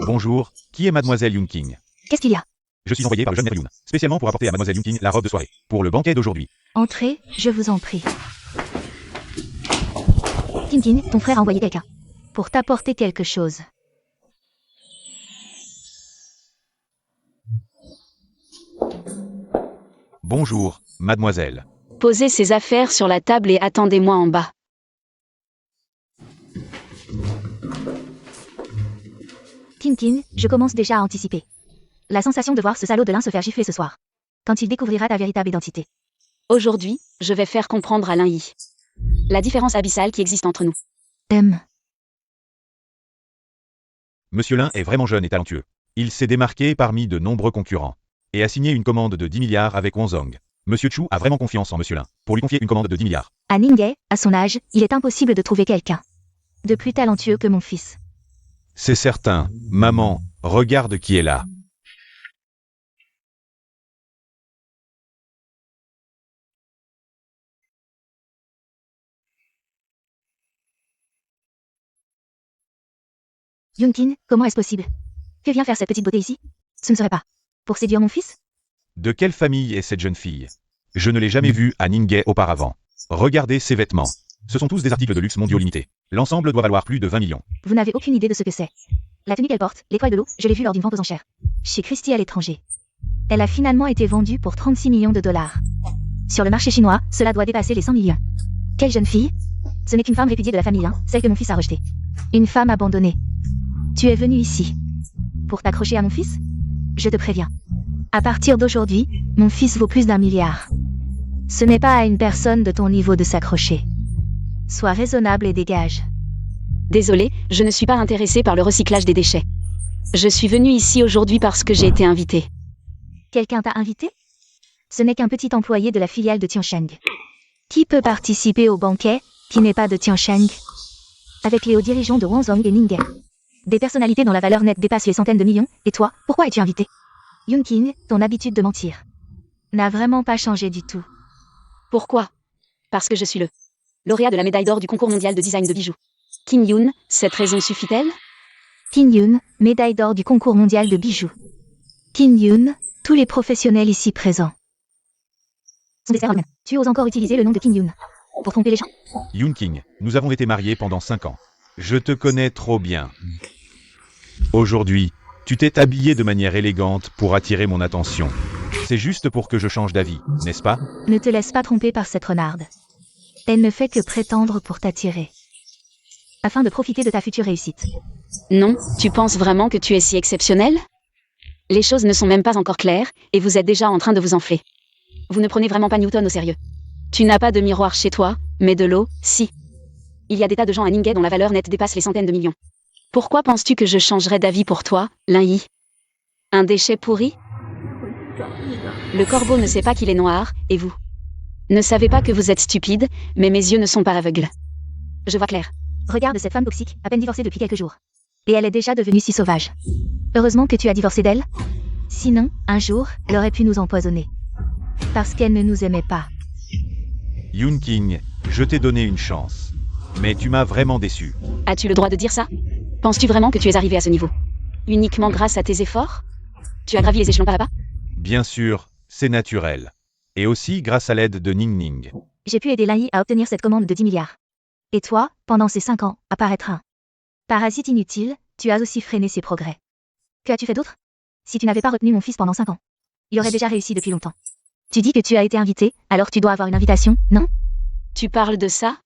Bonjour, qui est mademoiselle Yoon King? Qu'est-ce qu'il y a? Je suis envoyé par le jeune maître Yoon, spécialement pour apporter à mademoiselle Yoon King la robe de soirée, pour le banquet d'aujourd'hui. Entrez, je vous en prie. King King, ton frère a envoyé quelqu'un pour t'apporter quelque chose. Bonjour, mademoiselle. Posez ces affaires sur la table et attendez-moi en bas. Yunqing, je commence déjà à anticiper. La sensation de voir ce salaud de l'un se faire gifler ce soir. Quand il découvrira ta véritable identité. Aujourd'hui, je vais faire comprendre à Lin Yi la différence abyssale qui existe entre nous. Monsieur Lin est vraiment jeune et talentueux. Il s'est démarqué parmi de nombreux concurrents et a signé une commande de 10 milliards avec Wonzong. Monsieur Chu a vraiment confiance en Monsieur Lin pour lui confier une commande de 10 milliards. À Ningay, à son âge, il est impossible de trouver quelqu'un de plus talentueux que mon fils. C'est certain. Maman, regarde qui est là. Yunqing, comment est-ce possible? Que vient faire cette petite beauté ici? Ce ne serait pas pour séduire mon fils? De quelle famille est cette jeune fille? Je ne l'ai jamais vue à Ningay auparavant. Regardez ses vêtements. Ce sont tous des articles de luxe mondiaux limités. L'ensemble doit valoir plus de 20 millions. Vous n'avez aucune idée de ce que c'est. La tenue qu'elle porte, l'étoile de l'eau, je l'ai vue lors d'une vente aux enchères. Chez Christie à l'étranger. Elle a finalement été vendue pour 36 millions de dollars. Sur le marché chinois, cela doit dépasser les 100 millions. Quelle jeune fille? Ce n'est qu'une femme répudiée de la famille, celle que mon fils a rejetée. Une femme abandonnée. Tu es venu ici pour t'accrocher à mon fils? Je te préviens. À partir d'aujourd'hui, mon fils vaut plus d'1 milliard. Ce n'est pas à une personne de ton niveau de s'accrocher. Sois raisonnable et dégage. Désolée, je ne suis pas intéressée par le recyclage des déchets. Je suis venue ici aujourd'hui parce que j'ai été invitée. Quelqu'un t'a invité? Ce n'est qu'un petit employé de la filiale de Tiansheng. Qui peut participer au banquet, qui n'est pas de Tiansheng? Avec les hauts dirigeants de Wonzong et Ningay. Des personnalités dont la valeur nette dépasse les centaines de millions, et toi, pourquoi es-tu invité? Yunqing, ton habitude de mentir n'a vraiment pas changé du tout. Pourquoi? Parce que je suis le lauréat de la médaille d'or du concours mondial de design de bijoux. Qin Yun, cette raison suffit-elle? Qin Yun, médaille d'or du concours mondial de bijoux. Qin Yun, tous les professionnels ici présents. Sont des phénomènes. Tu oses encore utiliser le nom de Qin Yun pour tromper les gens? Yunqing, nous avons été mariés pendant 5 ans. Je te connais trop bien. Aujourd'hui, tu t'es habillé de manière élégante pour attirer mon attention. C'est juste pour que je change d'avis, n'est-ce pas? Ne te laisse pas tromper par cette renarde. Elle ne fait que prétendre pour t'attirer. Afin de profiter de ta future réussite. Non, tu penses vraiment que tu es si exceptionnel? Les choses ne sont même pas encore claires, et vous êtes déjà en train de vous enfler. Vous ne prenez vraiment pas Newton au sérieux. Tu n'as pas de miroir chez toi, mais de l'eau, si. Il y a des tas de gens à Ningay dont la valeur nette dépasse les centaines de millions. Pourquoi penses-tu que je changerais d'avis pour toi, Lin Yi? Un déchet pourri? Le corbeau ne sait pas qu'il est noir, et vous ne savez pas que vous êtes stupide, mais mes yeux ne sont pas aveugles. Je vois clair. Regarde cette femme toxique, à peine divorcée depuis quelques jours. Et elle est déjà devenue si sauvage. Heureusement que tu as divorcé d'elle. Sinon, un jour, elle aurait pu nous empoisonner. Parce qu'elle ne nous aimait pas. Yunqing, je t'ai donné une chance. Mais tu m'as vraiment déçu. As-tu le droit de dire ça? Penses-tu vraiment que tu es arrivé à ce niveau uniquement grâce à tes efforts? Tu as gravi les échelons pas à pas? Bien sûr, c'est naturel. Et aussi grâce à l'aide de Ning Ning. J'ai pu aider Lin Yi à obtenir cette commande de 10 milliards. Et toi, pendant ces 5 ans, à paraître un parasite inutile, tu as aussi freiné ses progrès. Que as-tu fait d'autre? Si tu n'avais pas retenu mon fils pendant 5 ans, il aurait déjà réussi depuis longtemps. Tu dis que tu as été invité, alors tu dois avoir une invitation, non? Tu parles de ça?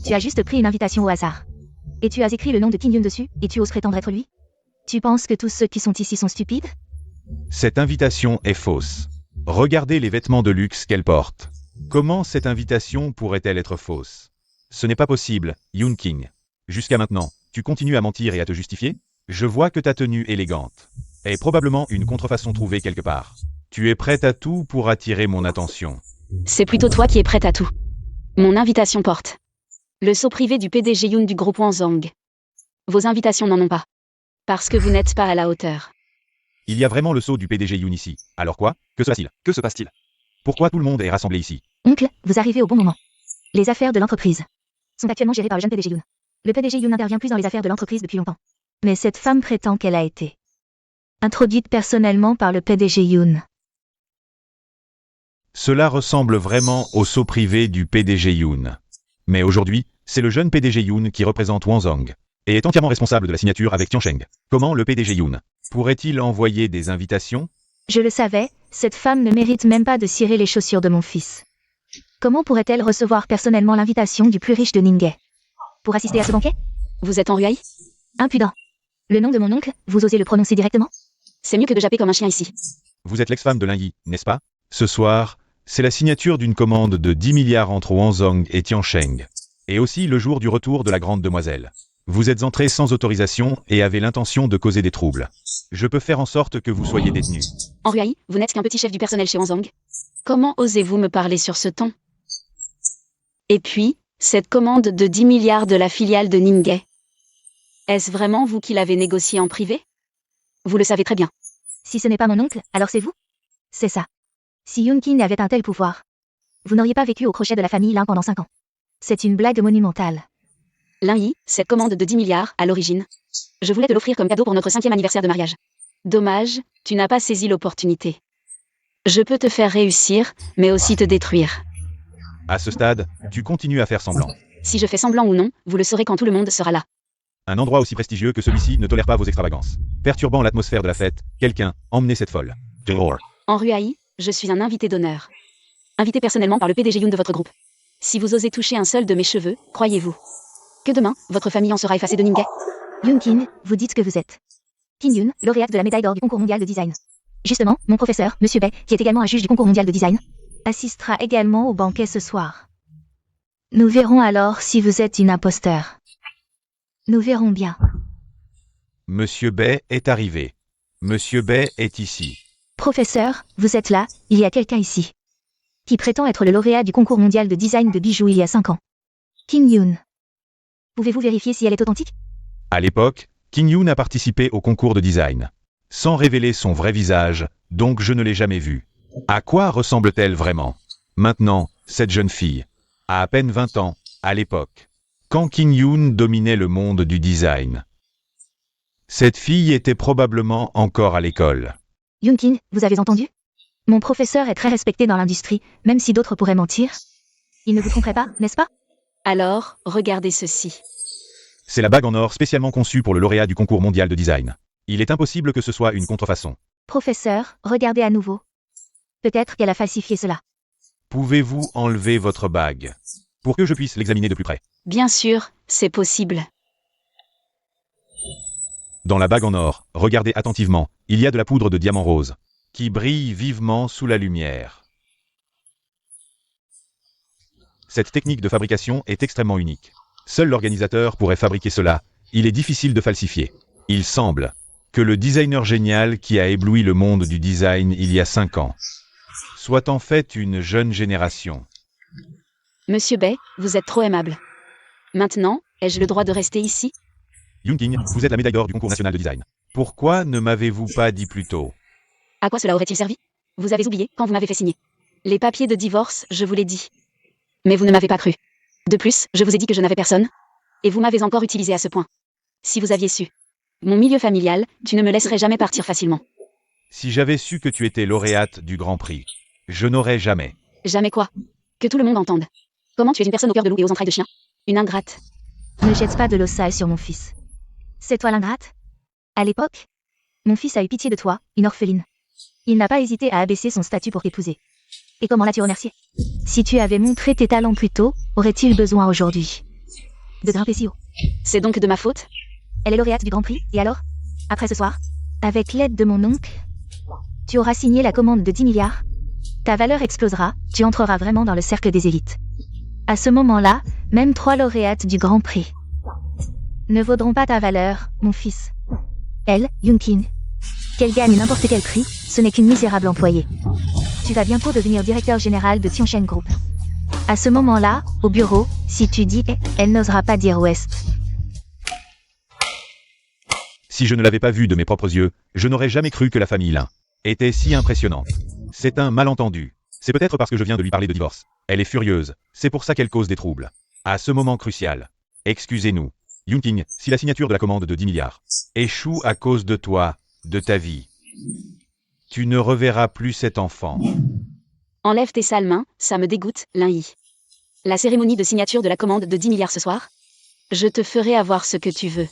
Tu as juste pris une invitation au hasard. Et tu as écrit le nom de Qin Yun dessus, et tu oses prétendre être lui? Tu penses que tous ceux qui sont ici sont stupides? Cette invitation est fausse. Regardez les vêtements de luxe qu'elle porte. Comment cette invitation pourrait-elle être fausse? Ce n'est pas possible, Yunqing. Jusqu'à maintenant, tu continues à mentir et à te justifier? Je vois que ta tenue élégante est probablement une contrefaçon trouvée quelque part. Tu es prête à tout pour attirer mon attention. C'est plutôt toi qui es prête à tout. Mon invitation porte le sceau privé du PDG Yun du groupe Wonzong. Vos invitations n'en ont pas. Parce que vous n'êtes pas à la hauteur. Il y a vraiment le sceau du PDG Yun ici. Alors quoi? Que se passe-t-il? Que se passe-t-il? Pourquoi tout le monde est rassemblé ici? Oncle, vous arrivez au bon moment. Les affaires de l'entreprise sont actuellement gérées par le jeune PDG Yun. Le PDG Yun n'intervient plus dans les affaires de l'entreprise depuis longtemps. Mais cette femme prétend qu'elle a été introduite personnellement par le PDG Yun. Cela ressemble vraiment au sceau privé du PDG Yun. Mais aujourd'hui, c'est le jeune PDG Yun qui représente Wonzong et est entièrement responsable de la signature avec Tiansheng. Comment le PDG Yun pourrait-il envoyer des invitations? Je le savais, cette femme ne mérite même pas de cirer les chaussures de mon fils. Comment pourrait-elle recevoir personnellement l'invitation du plus riche de Ningay? Pour assister à ce banquet? Vous êtes en Ruaï? Impudent. Le nom de mon oncle, vous osez le prononcer directement? C'est mieux que de japper comme un chien ici. Vous êtes l'ex-femme de Lin Yi, n'est-ce pas? Ce soir, c'est la signature d'une commande de 10 milliards entre Wanzhong et Tiansheng. Et aussi le jour du retour de la grande demoiselle. Vous êtes entré sans autorisation et avez l'intention de causer des troubles. Je peux faire en sorte que vous soyez détenu. En Ruaï, vous n'êtes qu'un petit chef du personnel chez Wanzhong. Comment osez-vous me parler sur ce ton? Et puis, cette commande de 10 milliards de la filiale de Ningay. Est-ce vraiment vous qui l'avez négociée en privé? Vous le savez très bien. Si ce n'est pas mon oncle, alors c'est vous? C'est ça. Si Yunqin avait un tel pouvoir, vous n'auriez pas vécu au crochet de la famille Lin pendant 5 ans. C'est une blague monumentale. Lin Yi, cette commande de 10 milliards, à l'origine. Je voulais te l'offrir comme cadeau pour notre 5e anniversaire de mariage. Dommage, tu n'as pas saisi l'opportunité. Je peux te faire réussir, mais aussi te détruire. À ce stade, tu continues à faire semblant. Si je fais semblant ou non, vous le saurez quand tout le monde sera là. Un endroit aussi prestigieux que celui-ci ne tolère pas vos extravagances. Perturbant l'atmosphère de la fête, quelqu'un, emmenez cette folle. En Ruaï, je suis un invité d'honneur. Invité personnellement par le PDG Yoon de votre groupe. Si vous osez toucher un seul de mes cheveux, croyez-vous que demain, votre famille en sera effacée de Ningay? Yunqin, vous dites que vous êtes Qin Yun, lauréate de la médaille d'or du concours mondial de design. Justement, mon professeur, Monsieur Bai, qui est également un juge du concours mondial de design, assistera également au banquet ce soir. Nous verrons alors si vous êtes une imposteur. Nous verrons bien. Monsieur Bai est arrivé. Monsieur Bai est ici. Professeur, vous êtes là, il y a quelqu'un ici qui prétend être le lauréat du concours mondial de design de bijoux il y a 5 ans. Qin Yun. Pouvez-vous vérifier si elle est authentique? À l'époque, Qin Yun a participé au concours de design. Sans révéler son vrai visage, donc je ne l'ai jamais vue. À quoi ressemble-t-elle vraiment? Maintenant, cette jeune fille a à peine 20 ans, à l'époque, quand Qin Yun dominait le monde du design. Cette fille était probablement encore à l'école. Yunqin, vous avez entendu? Mon professeur est très respecté dans l'industrie, même si d'autres pourraient mentir. Il ne vous tromperait pas, n'est-ce pas? Alors, regardez ceci. C'est la bague en or spécialement conçue pour le lauréat du concours mondial de design. Il est impossible que ce soit une contrefaçon. Professeur, regardez à nouveau. Peut-être qu'elle a falsifié cela. Pouvez-vous enlever votre bague pour que je puisse l'examiner de plus près? Bien sûr, c'est possible. Dans la bague en or, regardez attentivement, il y a de la poudre de diamant rose, qui brille vivement sous la lumière. Cette technique de fabrication est extrêmement unique. Seul l'organisateur pourrait fabriquer cela, il est difficile de falsifier. Il semble que le designer génial qui a ébloui le monde du design il y a 5 ans soit en fait une jeune génération. Monsieur Bai, vous êtes trop aimable. Maintenant, ai-je le droit de rester ici? Yunqin, vous êtes la médaille d'or du concours national de design. Pourquoi ne m'avez-vous pas dit plus tôt? À quoi cela aurait-il servi? Vous avez oublié quand vous m'avez fait signer les papiers de divorce, je vous l'ai dit. Mais vous ne m'avez pas cru. De plus, je vous ai dit que je n'avais personne. Et vous m'avez encore utilisé à ce point. Si vous aviez su mon milieu familial, tu ne me laisserais jamais partir facilement. Si j'avais su que tu étais lauréate du Grand Prix, je n'aurais jamais. Jamais quoi? Que tout le monde entende. Comment tu es une personne au cœur de loup et aux entrailles de chien? Une ingrate. Ne jette pas de l'eau sale sur mon fils. C'est toi l'ingrate? À l'époque, mon fils a eu pitié de toi, une orpheline. Il n'a pas hésité à abaisser son statut pour t'épouser. Et comment l'as-tu remercié? Si tu avais montré tes talents plus tôt, aurait-il besoin aujourd'hui de grimper si haut? C'est donc de ma faute? Elle est lauréate du Grand Prix, et alors? Après ce soir, avec l'aide de mon oncle, tu auras signé la commande de 10 milliards. Ta valeur explosera, tu entreras vraiment dans le cercle des élites. À ce moment-là, même 3 lauréates du Grand Prix ne vaudront pas ta valeur, mon fils. Elle, Yunqin, qu'elle gagne n'importe quel prix, ce n'est qu'une misérable employée. Tu vas bientôt devenir directeur général de Tiansheng Group. À ce moment-là, au bureau, si tu dis « elle n'osera pas dire Ouest ». Si je ne l'avais pas vue de mes propres yeux, je n'aurais jamais cru que la famille Lin était si impressionnante. C'est un malentendu. C'est peut-être parce que je viens de lui parler de divorce. Elle est furieuse, c'est pour ça qu'elle cause des troubles. À ce moment crucial, excusez-nous, Yunqin, si la signature de la commande de 10 milliards échoue à cause de toi, de ta vie, tu ne reverras plus cet enfant. Enlève tes sales mains, ça me dégoûte, Lin Yi. La cérémonie de signature de la commande de 10 milliards ce soir? Je te ferai avoir ce que tu veux.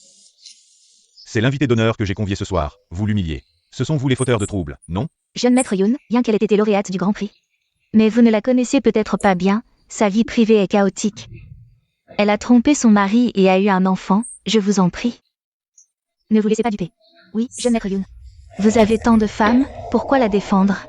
C'est l'invité d'honneur que j'ai convié ce soir, vous l'humiliez. Ce sont vous les fauteurs de troubles, non? Jeune maître Yun, bien qu'elle ait été lauréate du Grand Prix. Mais vous ne la connaissez peut-être pas bien, sa vie privée est chaotique. Elle a trompé son mari et a eu un enfant, je vous en prie. Ne vous laissez pas duper. Oui, jeune maître Yoon. Vous avez tant de femmes, pourquoi la défendre?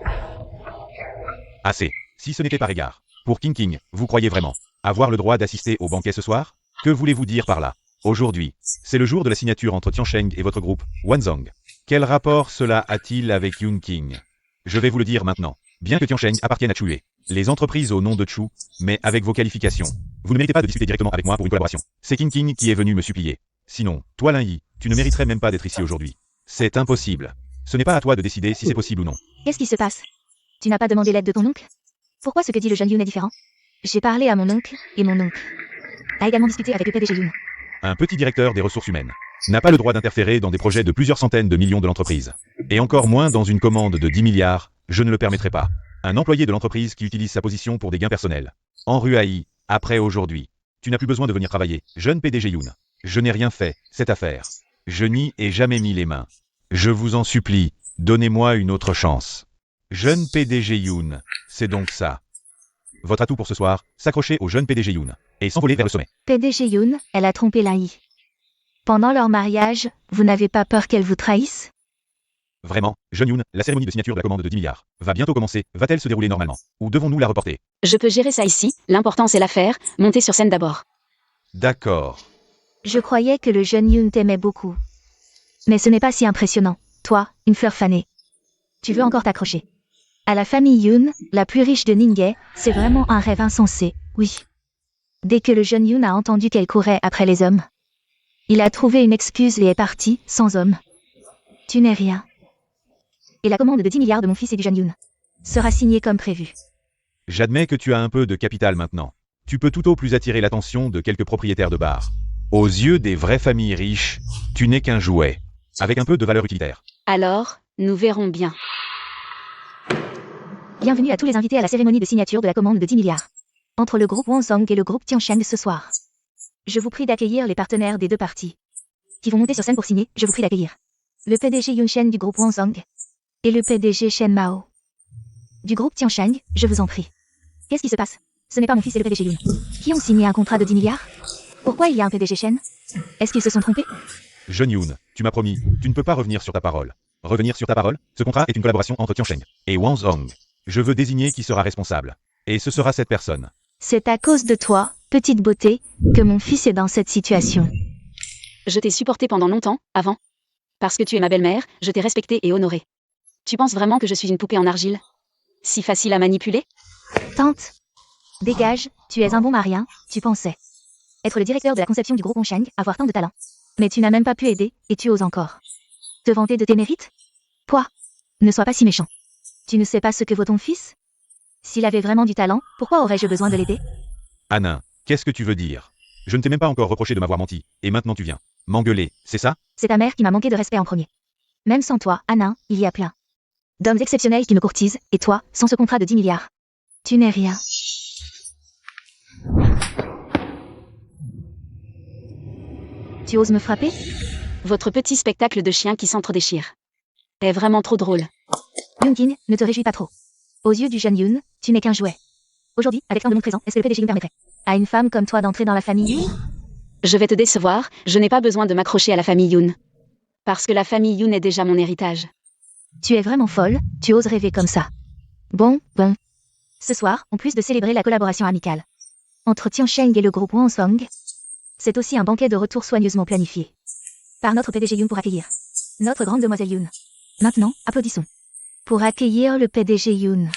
Assez. Si ce n'était par égard. Pour King King, vous croyez vraiment avoir le droit d'assister au banquet ce soir? Que voulez-vous dire par là? Aujourd'hui, c'est le jour de la signature entre Tiansheng et votre groupe, Wanzhong. Quel rapport cela a-t-il avec Yoon King? Je vais vous le dire maintenant. Bien que Tiansheng appartienne à Chue, les entreprises au nom de Chu, mais avec vos qualifications, vous ne méritez pas de discuter directement avec moi pour une collaboration. C'est King King qui est venu me supplier. Sinon, toi Lin Yi, tu ne mériterais même pas d'être ici aujourd'hui. C'est impossible. Ce n'est pas à toi de décider si c'est possible ou non. Qu'est-ce qui se passe? Tu n'as pas demandé l'aide de ton oncle? Pourquoi ce que dit le jeune Yoon est différent? J'ai parlé à mon oncle, et mon oncle a également discuté avec le PDG Yoon. Un petit directeur des ressources humaines n'a pas le droit d'interférer dans des projets de plusieurs centaines de millions de l'entreprise. Et encore moins dans une commande de 10 milliards, je ne le permettrai pas. Un employé de l'entreprise qui utilise sa position pour des gains personnels. En Ruaï, après aujourd'hui, tu n'as plus besoin de venir travailler, jeune PDG Yoon. Je n'ai rien fait, cette affaire. Je n'y ai jamais mis les mains. Je vous en supplie, donnez-moi une autre chance. Jeune PDG Yoon, c'est donc ça. Votre atout pour ce soir, s'accrocher au jeune PDG Yoon et s'envoler vers le sommet. PDG Yoon, elle a trompé Lin Yi. Pendant leur mariage, vous n'avez pas peur qu'elle vous trahisse? Vraiment, jeune Yoon, la cérémonie de signature de la commande de 10 milliards va bientôt commencer. Va-t-elle se dérouler normalement? Ou devons-nous la reporter? Je peux gérer ça ici, l'important c'est l'affaire, montez sur scène d'abord. D'accord. Je croyais que le jeune Yoon t'aimait beaucoup. Mais ce n'est pas si impressionnant. Toi, une fleur fanée. Tu veux encore t'accrocher. À la famille Yoon, la plus riche de Ninghae, c'est vraiment un rêve insensé, oui. Dès que le jeune Yoon a entendu qu'elle courait après les hommes, il a trouvé une excuse et est parti, sans homme. Tu n'es rien. Et la commande de 10 milliards de mon fils et du jeune Yoon sera signée comme prévu. J'admets que tu as un peu de capital maintenant. Tu peux tout au plus attirer l'attention de quelques propriétaires de bars. Aux yeux des vraies familles riches, tu n'es qu'un jouet, avec un peu de valeur utilitaire. Alors, nous verrons bien. Bienvenue à tous les invités à la cérémonie de signature de la commande de 10 milliards. Entre le groupe Wanzhong et le groupe Tiansheng ce soir. Je vous prie d'accueillir les partenaires des deux parties. Qui vont monter sur scène pour signer, je vous prie d'accueillir. Le PDG Yoon Shen du groupe Wanzhong. Et le PDG Shen Mao. Du groupe Tiansheng, je vous en prie. Qu'est-ce qui se passe? Ce n'est pas mon fils et le PDG Yoon qui ont signé un contrat de 10 milliards? Pourquoi il y a un PDG Shen? Est-ce qu'ils se sont trompés? Jeune Yoon, tu m'as promis, tu ne peux pas revenir sur ta parole. Revenir sur ta parole? Ce contrat est une collaboration entre Tiansheng et Wanzhong. Je veux désigner qui sera responsable. Et ce sera cette personne. C'est à cause de toi, petite beauté, que mon fils est dans cette situation. Je t'ai supporté pendant longtemps, avant. Parce que tu es ma belle-mère, je t'ai respectée et honorée. Tu penses vraiment que je suis une poupée en argile? Si facile à manipuler? Tante. Dégage, tu es un bon marien, tu pensais. Être le directeur de la conception du groupe Wanzhong, avoir tant de talent. Mais tu n'as même pas pu aider, et tu oses encore. Te vanter de tes mérites? Toi. Ne sois pas si méchant. Tu ne sais pas ce que vaut ton fils? S'il avait vraiment du talent, pourquoi aurais-je besoin de l'aider? Anin, qu'est-ce que tu veux dire? Je ne t'ai même pas encore reproché de m'avoir menti, et maintenant tu viens m'engueuler, c'est ça? C'est ta mère qui m'a manqué de respect en premier. Même sans toi, Anin, il y a plein d'hommes exceptionnels qui me courtisent, et toi, sans ce contrat de 10 milliards. Tu n'es rien. Tu oses me frapper? Votre petit spectacle de chien qui s'entre-déchire est vraiment trop drôle. Yoon-King, ne te réjouis pas trop. Aux yeux du jeune Yoon, tu n'es qu'un jouet. Aujourd'hui, avec tant de monde présent, est-ce que le PDG Yoon permettrait à une femme comme toi d'entrer dans la famille Yoon? Je vais te décevoir, je n'ai pas besoin de m'accrocher à la famille Yoon. Parce que la famille Yoon est déjà mon héritage. Tu es vraiment folle, tu oses rêver comme ça. Bon. Ce soir, en plus de célébrer la collaboration amicale entre Tiansheng et le groupe Wanzhong, c'est aussi un banquet de retour soigneusement planifié par notre PDG Yoon pour accueillir notre grande demoiselle Yoon. Maintenant, applaudissons. Pour accueillir le PDG Yoon.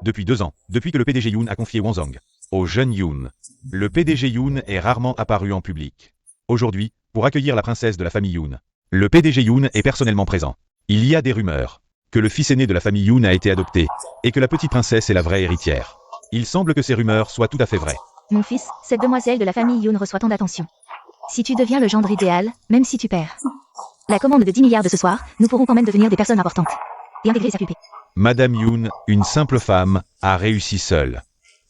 Depuis 2 ans, depuis que le PDG Yoon a confié Wanzhong au jeune Yoon, le PDG Yoon est rarement apparu en public. Aujourd'hui, pour accueillir la princesse de la famille Yoon, le PDG Yoon est personnellement présent. Il y a des rumeurs que le fils aîné de la famille Yoon a été adopté et que la petite princesse est la vraie héritière. Il semble que ces rumeurs soient tout à fait vraies. Mon fils, cette demoiselle de la famille Yoon reçoit tant d'attention. Si tu deviens le gendre idéal, même si tu perds la commande de 10 milliards de ce soir, nous pourrons quand même devenir des personnes importantes et intégrer sa pupée. Madame Yoon, une simple femme, a réussi seule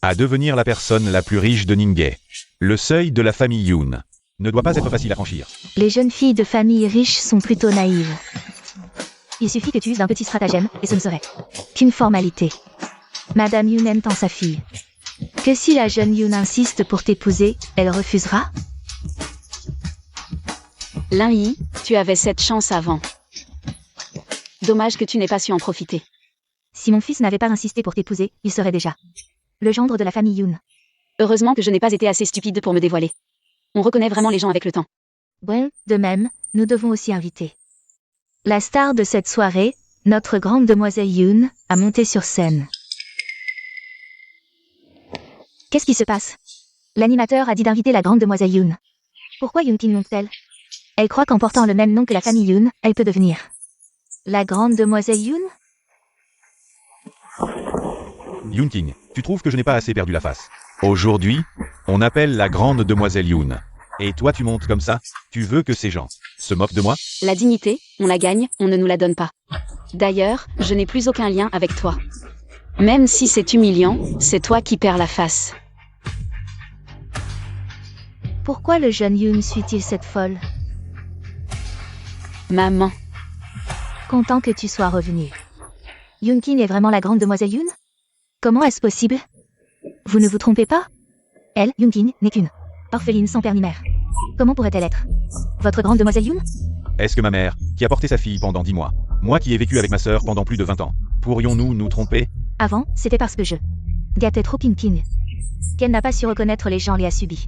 à devenir la personne la plus riche de Ninghae. Le seuil de la famille Yoon ne doit pas être facile à franchir. Les jeunes filles de famille riches sont plutôt naïves. Il suffit que tu uses d'un petit stratagème, et ce ne serait qu'une formalité. Madame Yoon aime tant sa fille Que si la jeune Yoon insiste pour t'épouser, elle refusera? Lin Yi, tu avais cette chance avant. Dommage que tu n'aies pas su en profiter. Si mon fils n'avait pas insisté pour t'épouser, il serait déjà le gendre de la famille Yoon. Heureusement que je n'ai pas été assez stupide pour me dévoiler. On reconnaît vraiment les gens avec le temps. Bon, de même, nous devons aussi inviter la star de cette soirée, notre grande demoiselle Yoon, à monter sur scène. Qu'est-ce qui se passe? L'animateur a dit d'inviter la grande demoiselle Yoon. Pourquoi Yoon King monte-t-elle? Elle croit qu'en portant le même nom que la famille Yoon, elle peut devenir la grande demoiselle Yoon? Yoon King, tu trouves que je n'ai pas assez perdu la face? Aujourd'hui, on appelle la grande demoiselle Yoon. Et toi tu montes comme ça? Tu veux que ces gens se moquent de moi? La dignité, on la gagne, on ne nous la donne pas. D'ailleurs, je n'ai plus aucun lien avec toi. Même si c'est humiliant, c'est toi qui perds la face. Pourquoi le jeune Yoon suit-il cette folle? Maman. Content que tu sois revenu. Yoon King est vraiment la grande demoiselle Yoon? Comment est-ce possible? Vous ne vous trompez pas? Elle, Yoon King, n'est qu'une orpheline sans père ni mère. Comment pourrait-elle être votre grande demoiselle Yoon? Est-ce que ma mère, qui a porté sa fille pendant 10 mois, moi qui ai vécu avec ma sœur pendant plus de 20 ans, pourrions-nous nous tromper? Avant, c'était parce que je gâtais trop King King qu'elle n'a pas su reconnaître les gens les a subis.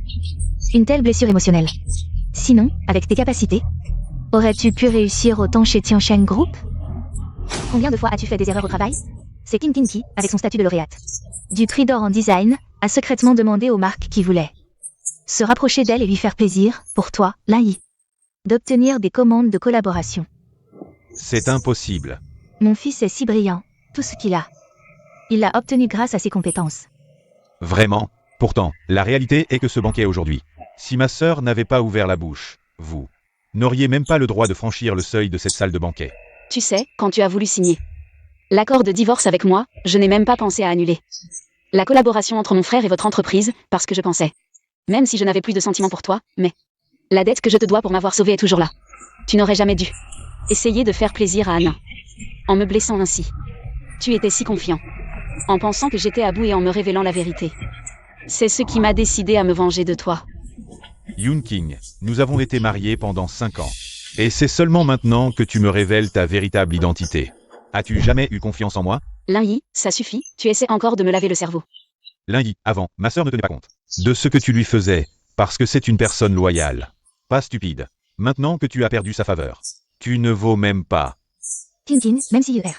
Une telle blessure émotionnelle. Sinon, avec tes capacités, aurais-tu pu réussir autant chez Tiancheng Group? Combien de fois as-tu fait des erreurs au travail? C'est King King qui, avec son statut de lauréate du prix d'or en design, a secrètement demandé aux marques qui voulaient se rapprocher d'elle et lui faire plaisir, pour toi, Lin Yi, d'obtenir des commandes de collaboration. C'est impossible. Mon fils est si brillant, tout ce qu'il a. Il l'a obtenu grâce à ses compétences. Vraiment. Pourtant, la réalité est que ce banquet aujourd'hui, si ma sœur n'avait pas ouvert la bouche, vous n'auriez même pas le droit de franchir le seuil de cette salle de banquet. Tu sais, quand tu as voulu signer l'accord de divorce avec moi, je n'ai même pas pensé à annuler la collaboration entre mon frère et votre entreprise, parce que je pensais, même si je n'avais plus de sentiments pour toi, mais la dette que je te dois pour m'avoir sauvé est toujours là. Tu n'aurais jamais dû essayer de faire plaisir à Anna en me blessant ainsi. Tu étais si confiant, en pensant que j'étais à bout et en me révélant la vérité. C'est ce qui m'a décidé à me venger de toi. Yoon King, nous avons été mariés pendant 5 ans. Et c'est seulement maintenant que tu me révèles ta véritable identité. As-tu jamais eu confiance en moi? Lin Yi, ça suffit, tu essaies encore de me laver le cerveau. Lin Yi, avant, ma sœur ne tenait pas compte de ce que tu lui faisais, parce que c'est une personne loyale. Pas stupide. Maintenant que tu as perdu sa faveur, tu ne vaux même pas. King King, même si Yuer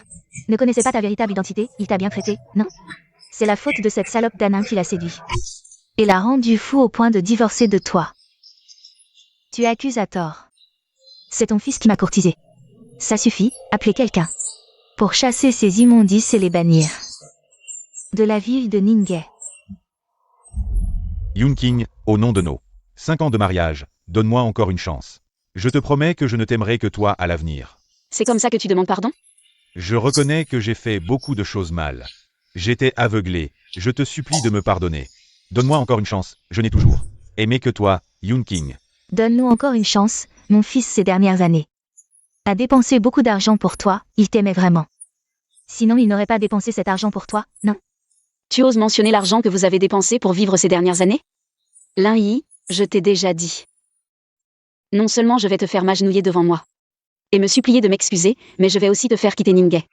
ne connaissait pas ta véritable identité, il t'a bien traité, non? C'est la faute de cette salope d'Anna qui l'a séduit et l'a rendu fou au point de divorcer de toi. Tu accuses à tort. C'est ton fils qui m'a courtisé. Ça suffit, appelez quelqu'un pour chasser ces immondices et les bannir de la ville de Ningye. Yoon King, au nom de nos 5 ans de mariage, donne-moi encore une chance. Je te promets que je ne t'aimerai que toi à l'avenir. C'est comme ça que tu demandes pardon? Je reconnais que j'ai fait beaucoup de choses mal. J'étais aveuglé, je te supplie de me pardonner. Donne-moi encore une chance, je n'ai toujours aimé que toi, Yoon King. Donne-nous encore une chance, mon fils ces dernières années a dépensé beaucoup d'argent pour toi, il t'aimait vraiment. Sinon il n'aurait pas dépensé cet argent pour toi, non? Tu oses mentionner l'argent que vous avez dépensé pour vivre ces dernières années? Lin Yi, je t'ai déjà dit. Non seulement je vais te faire m'agenouiller devant moi et me supplier de m'excuser, mais je vais aussi te faire quitter Ningye.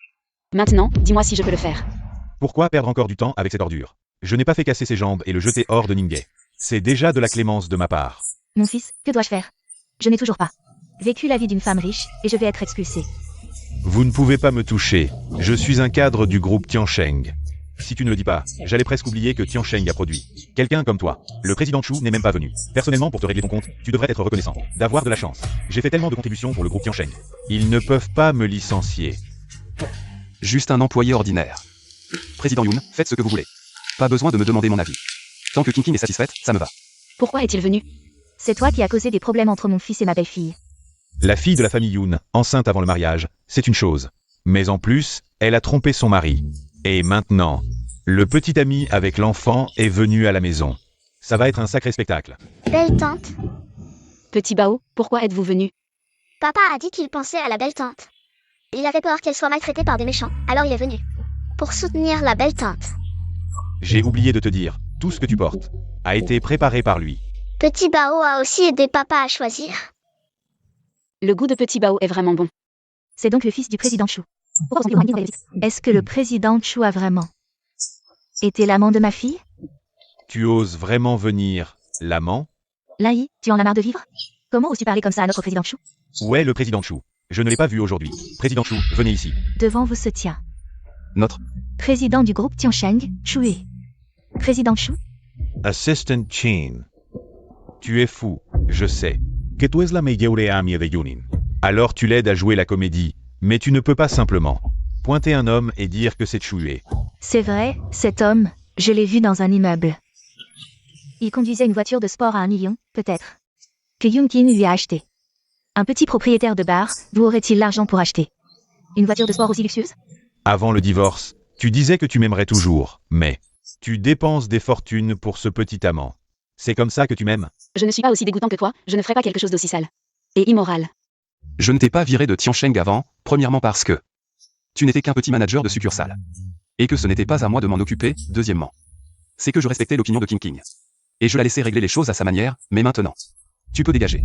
Maintenant, dis-moi si je peux le faire. Pourquoi perdre encore du temps avec cette ordure? Je n'ai pas fait casser ses jambes et le jeter hors de Ningye. C'est déjà de la clémence de ma part. Mon fils, que dois-je faire? Je n'ai toujours pas vécu la vie d'une femme riche, et je vais être expulsée. Vous ne pouvez pas me toucher. Je suis un cadre du groupe Tiancheng. Si tu ne le dis pas, j'allais presque oublier que Tiancheng a produit quelqu'un comme toi. Le président Chu n'est même pas venu. Personnellement, pour te régler ton compte, tu devrais être reconnaissant d'avoir de la chance. J'ai fait tellement de contributions pour le groupe Tiancheng. Ils ne peuvent pas me licencier. Juste un employé ordinaire. Président Yoon, faites ce que vous voulez. Pas besoin de me demander mon avis. Tant que King King est satisfaite, ça me va. Pourquoi est-il venu? C'est toi qui as causé des problèmes entre mon fils et ma belle-fille. La fille de la famille Yoon, enceinte avant le mariage, c'est une chose. Mais en plus, elle a trompé son mari. Et maintenant, le petit ami avec l'enfant est venu à la maison. Ça va être un sacré spectacle. Belle tante. Petit Bao, pourquoi êtes-vous venu? Papa a dit qu'il pensait à la belle tante. Il avait peur qu'elle soit maltraitée par des méchants, alors il est venu pour soutenir la belle tante. J'ai oublié de te dire, Tout ce que tu portes a été préparé par lui. Petit Bao a aussi aidé papa à choisir. Le goût de Petit Bao est vraiment bon. C'est donc le fils du président Chu. Est-ce que le président Chu a vraiment été l'amant de ma fille? Tu oses vraiment venir, l'amant? Lai, tu en as marre de vivre? Comment oses-tu parler comme ça à notre président Chu? Où est le président Chu? Je ne l'ai pas vu aujourd'hui. Président Chu, venez ici. Devant vous se tient Notre président du groupe Tiansheng, Chu. Président Chu? Assistant Chin. Tu es fou, je sais. Que tu es la meilleure amie de Yunin. Alors tu l'aides à jouer la comédie, mais tu ne peux pas simplement pointer un homme et dire que c'est Chue. C'est vrai, cet homme, je l'ai vu dans un immeuble. Il conduisait une voiture de sport à 1 million, peut-être, que Yunkin lui a acheté. Un petit propriétaire de bar, d'où aurait-il l'argent pour acheter une voiture de sport aussi luxueuse? Avant le divorce, tu disais que tu m'aimerais toujours, mais tu dépenses des fortunes pour ce petit amant. C'est comme ça que tu m'aimes? Je ne suis pas aussi dégoûtant que toi, je ne ferai pas quelque chose d'aussi sale. Et immoral. Je ne t'ai pas viré de Tiansheng avant, premièrement parce que tu n'étais qu'un petit manager de succursale. Et que ce n'était pas à moi de m'en occuper, deuxièmement. C'est que je respectais l'opinion de King King. Et je la laissais régler les choses à sa manière, mais maintenant, tu peux dégager.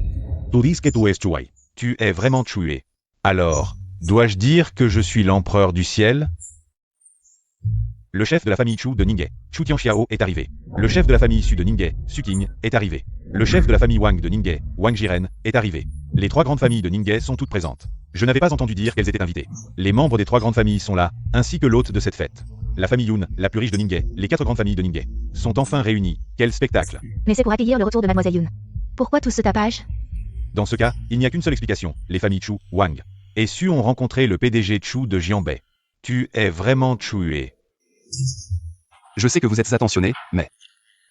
Tu dis que tu es Chue. Tu es vraiment Chue. Alors, dois-je dire que je suis l'empereur du ciel? Le chef de la famille Chu de Ninghe, Chu Tianxiao, est arrivé. Le chef de la famille Su de Ninghe, Su King, est arrivé. Le chef de la famille Wang de Ninghe, Wang Jiren, est arrivé. Les 3 grandes familles de Ninghe sont toutes présentes. Je n'avais pas entendu dire qu'elles étaient invitées. Les membres des 3 grandes familles sont là, ainsi que l'hôte de cette fête. La famille Yun, la plus riche de Ninghe, les 4 grandes familles de Ninghe, sont enfin réunies. Quel spectacle! Mais c'est pour accueillir le retour de Mademoiselle Yun. Pourquoi tout ce tapage? Dans ce cas, il n'y a qu'une seule explication. Les familles Chu, Wang et Su ont rencontré le PDG Chu de Jianbei. Tu es vraiment Chue. Je sais que vous êtes attentionné, mais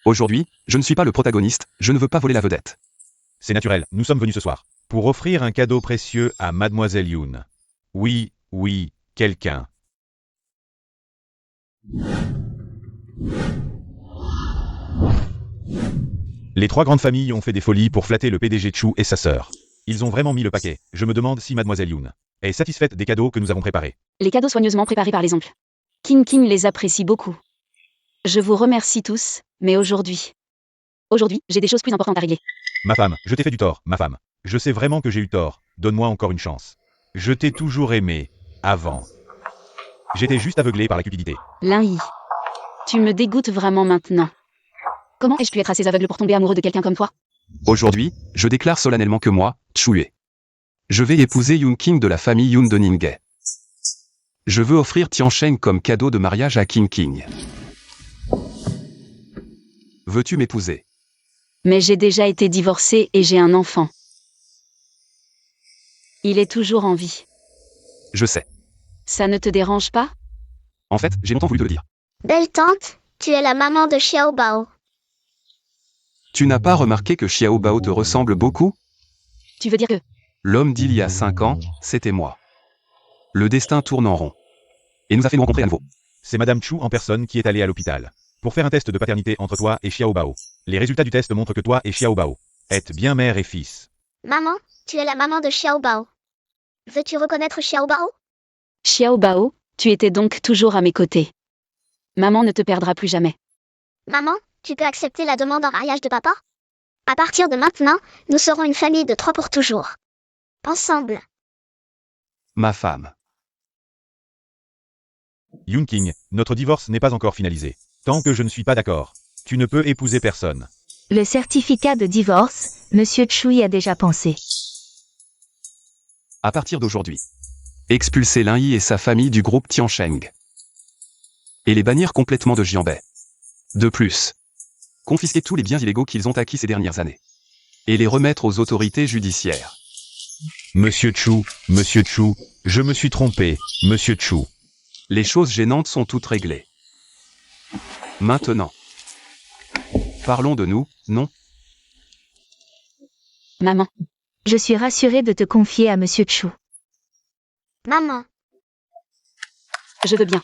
aujourd'hui, je ne suis pas le protagoniste, je ne veux pas voler la vedette. C'est naturel, nous sommes venus ce soir pour offrir un cadeau précieux à Mademoiselle Yun. Oui, quelqu'un. Les 3 grandes familles ont fait des folies pour flatter le PDG Chu et sa sœur. Ils ont vraiment mis le paquet. Je me demande si Mademoiselle Yun est satisfaite des cadeaux que nous avons préparés. Les cadeaux soigneusement préparés par les oncles. King King les apprécie beaucoup. Je vous remercie tous, mais aujourd'hui, j'ai des choses plus importantes à régler. Ma femme, je t'ai fait du tort, ma femme. Je sais vraiment que j'ai eu tort. Donne-moi encore une chance. Je t'ai toujours aimé, avant. J'étais juste aveuglé par la cupidité. Lin-Yi, tu me dégoûtes vraiment maintenant. Comment ai-je pu être assez aveugle pour tomber amoureux de quelqu'un comme toi? Aujourd'hui, je déclare solennellement que moi, Chue, je vais épouser Yun King de la famille Yun de Ninghe. Je veux offrir Tiansheng comme cadeau de mariage à King King. Veux-tu m'épouser? Mais j'ai déjà été divorcée et j'ai un enfant. Il est toujours en vie. Je sais. Ça ne te dérange pas? En fait, j'ai longtemps voulu te le dire. Belle tante, tu es la maman de Xiao Bao. Tu n'as pas remarqué que Xiao Bao te ressemble beaucoup? Tu veux dire que... L'homme d'il y a 5 ans, c'était moi. Le destin tourne en rond. Et nous a fait nous rencontrer à nouveau. C'est Madame Chu en personne qui est allée à l'hôpital pour faire un test de paternité entre toi et Xiao Bao. Les résultats du test montrent que toi et Xiao Bao êtes bien mère et fils. Maman, tu es la maman de Xiao Bao. Veux-tu reconnaître Xiao Bao? Xiao Bao, tu étais donc toujours à mes côtés. Maman ne te perdra plus jamais. Maman, tu peux accepter la demande en mariage de papa? À partir de maintenant, nous serons une famille de 3 pour toujours. Ensemble. Ma femme. Yun King, notre divorce n'est pas encore finalisé. Tant que je ne suis pas d'accord, tu ne peux épouser personne. Le certificat de divorce, Monsieur Chui a déjà pensé. À partir d'aujourd'hui, expulser Lin-Yi et sa famille du groupe Tiansheng. Et les bannir complètement de Jianbei. De plus, confisquer tous les biens illégaux qu'ils ont acquis ces dernières années. Et les remettre aux autorités judiciaires. Monsieur Chu, je me suis trompé, Monsieur Chu. Les choses gênantes sont toutes réglées. Maintenant, parlons de nous, non? Maman, Je suis rassurée de te confier à Monsieur Chu. Maman. je veux bien.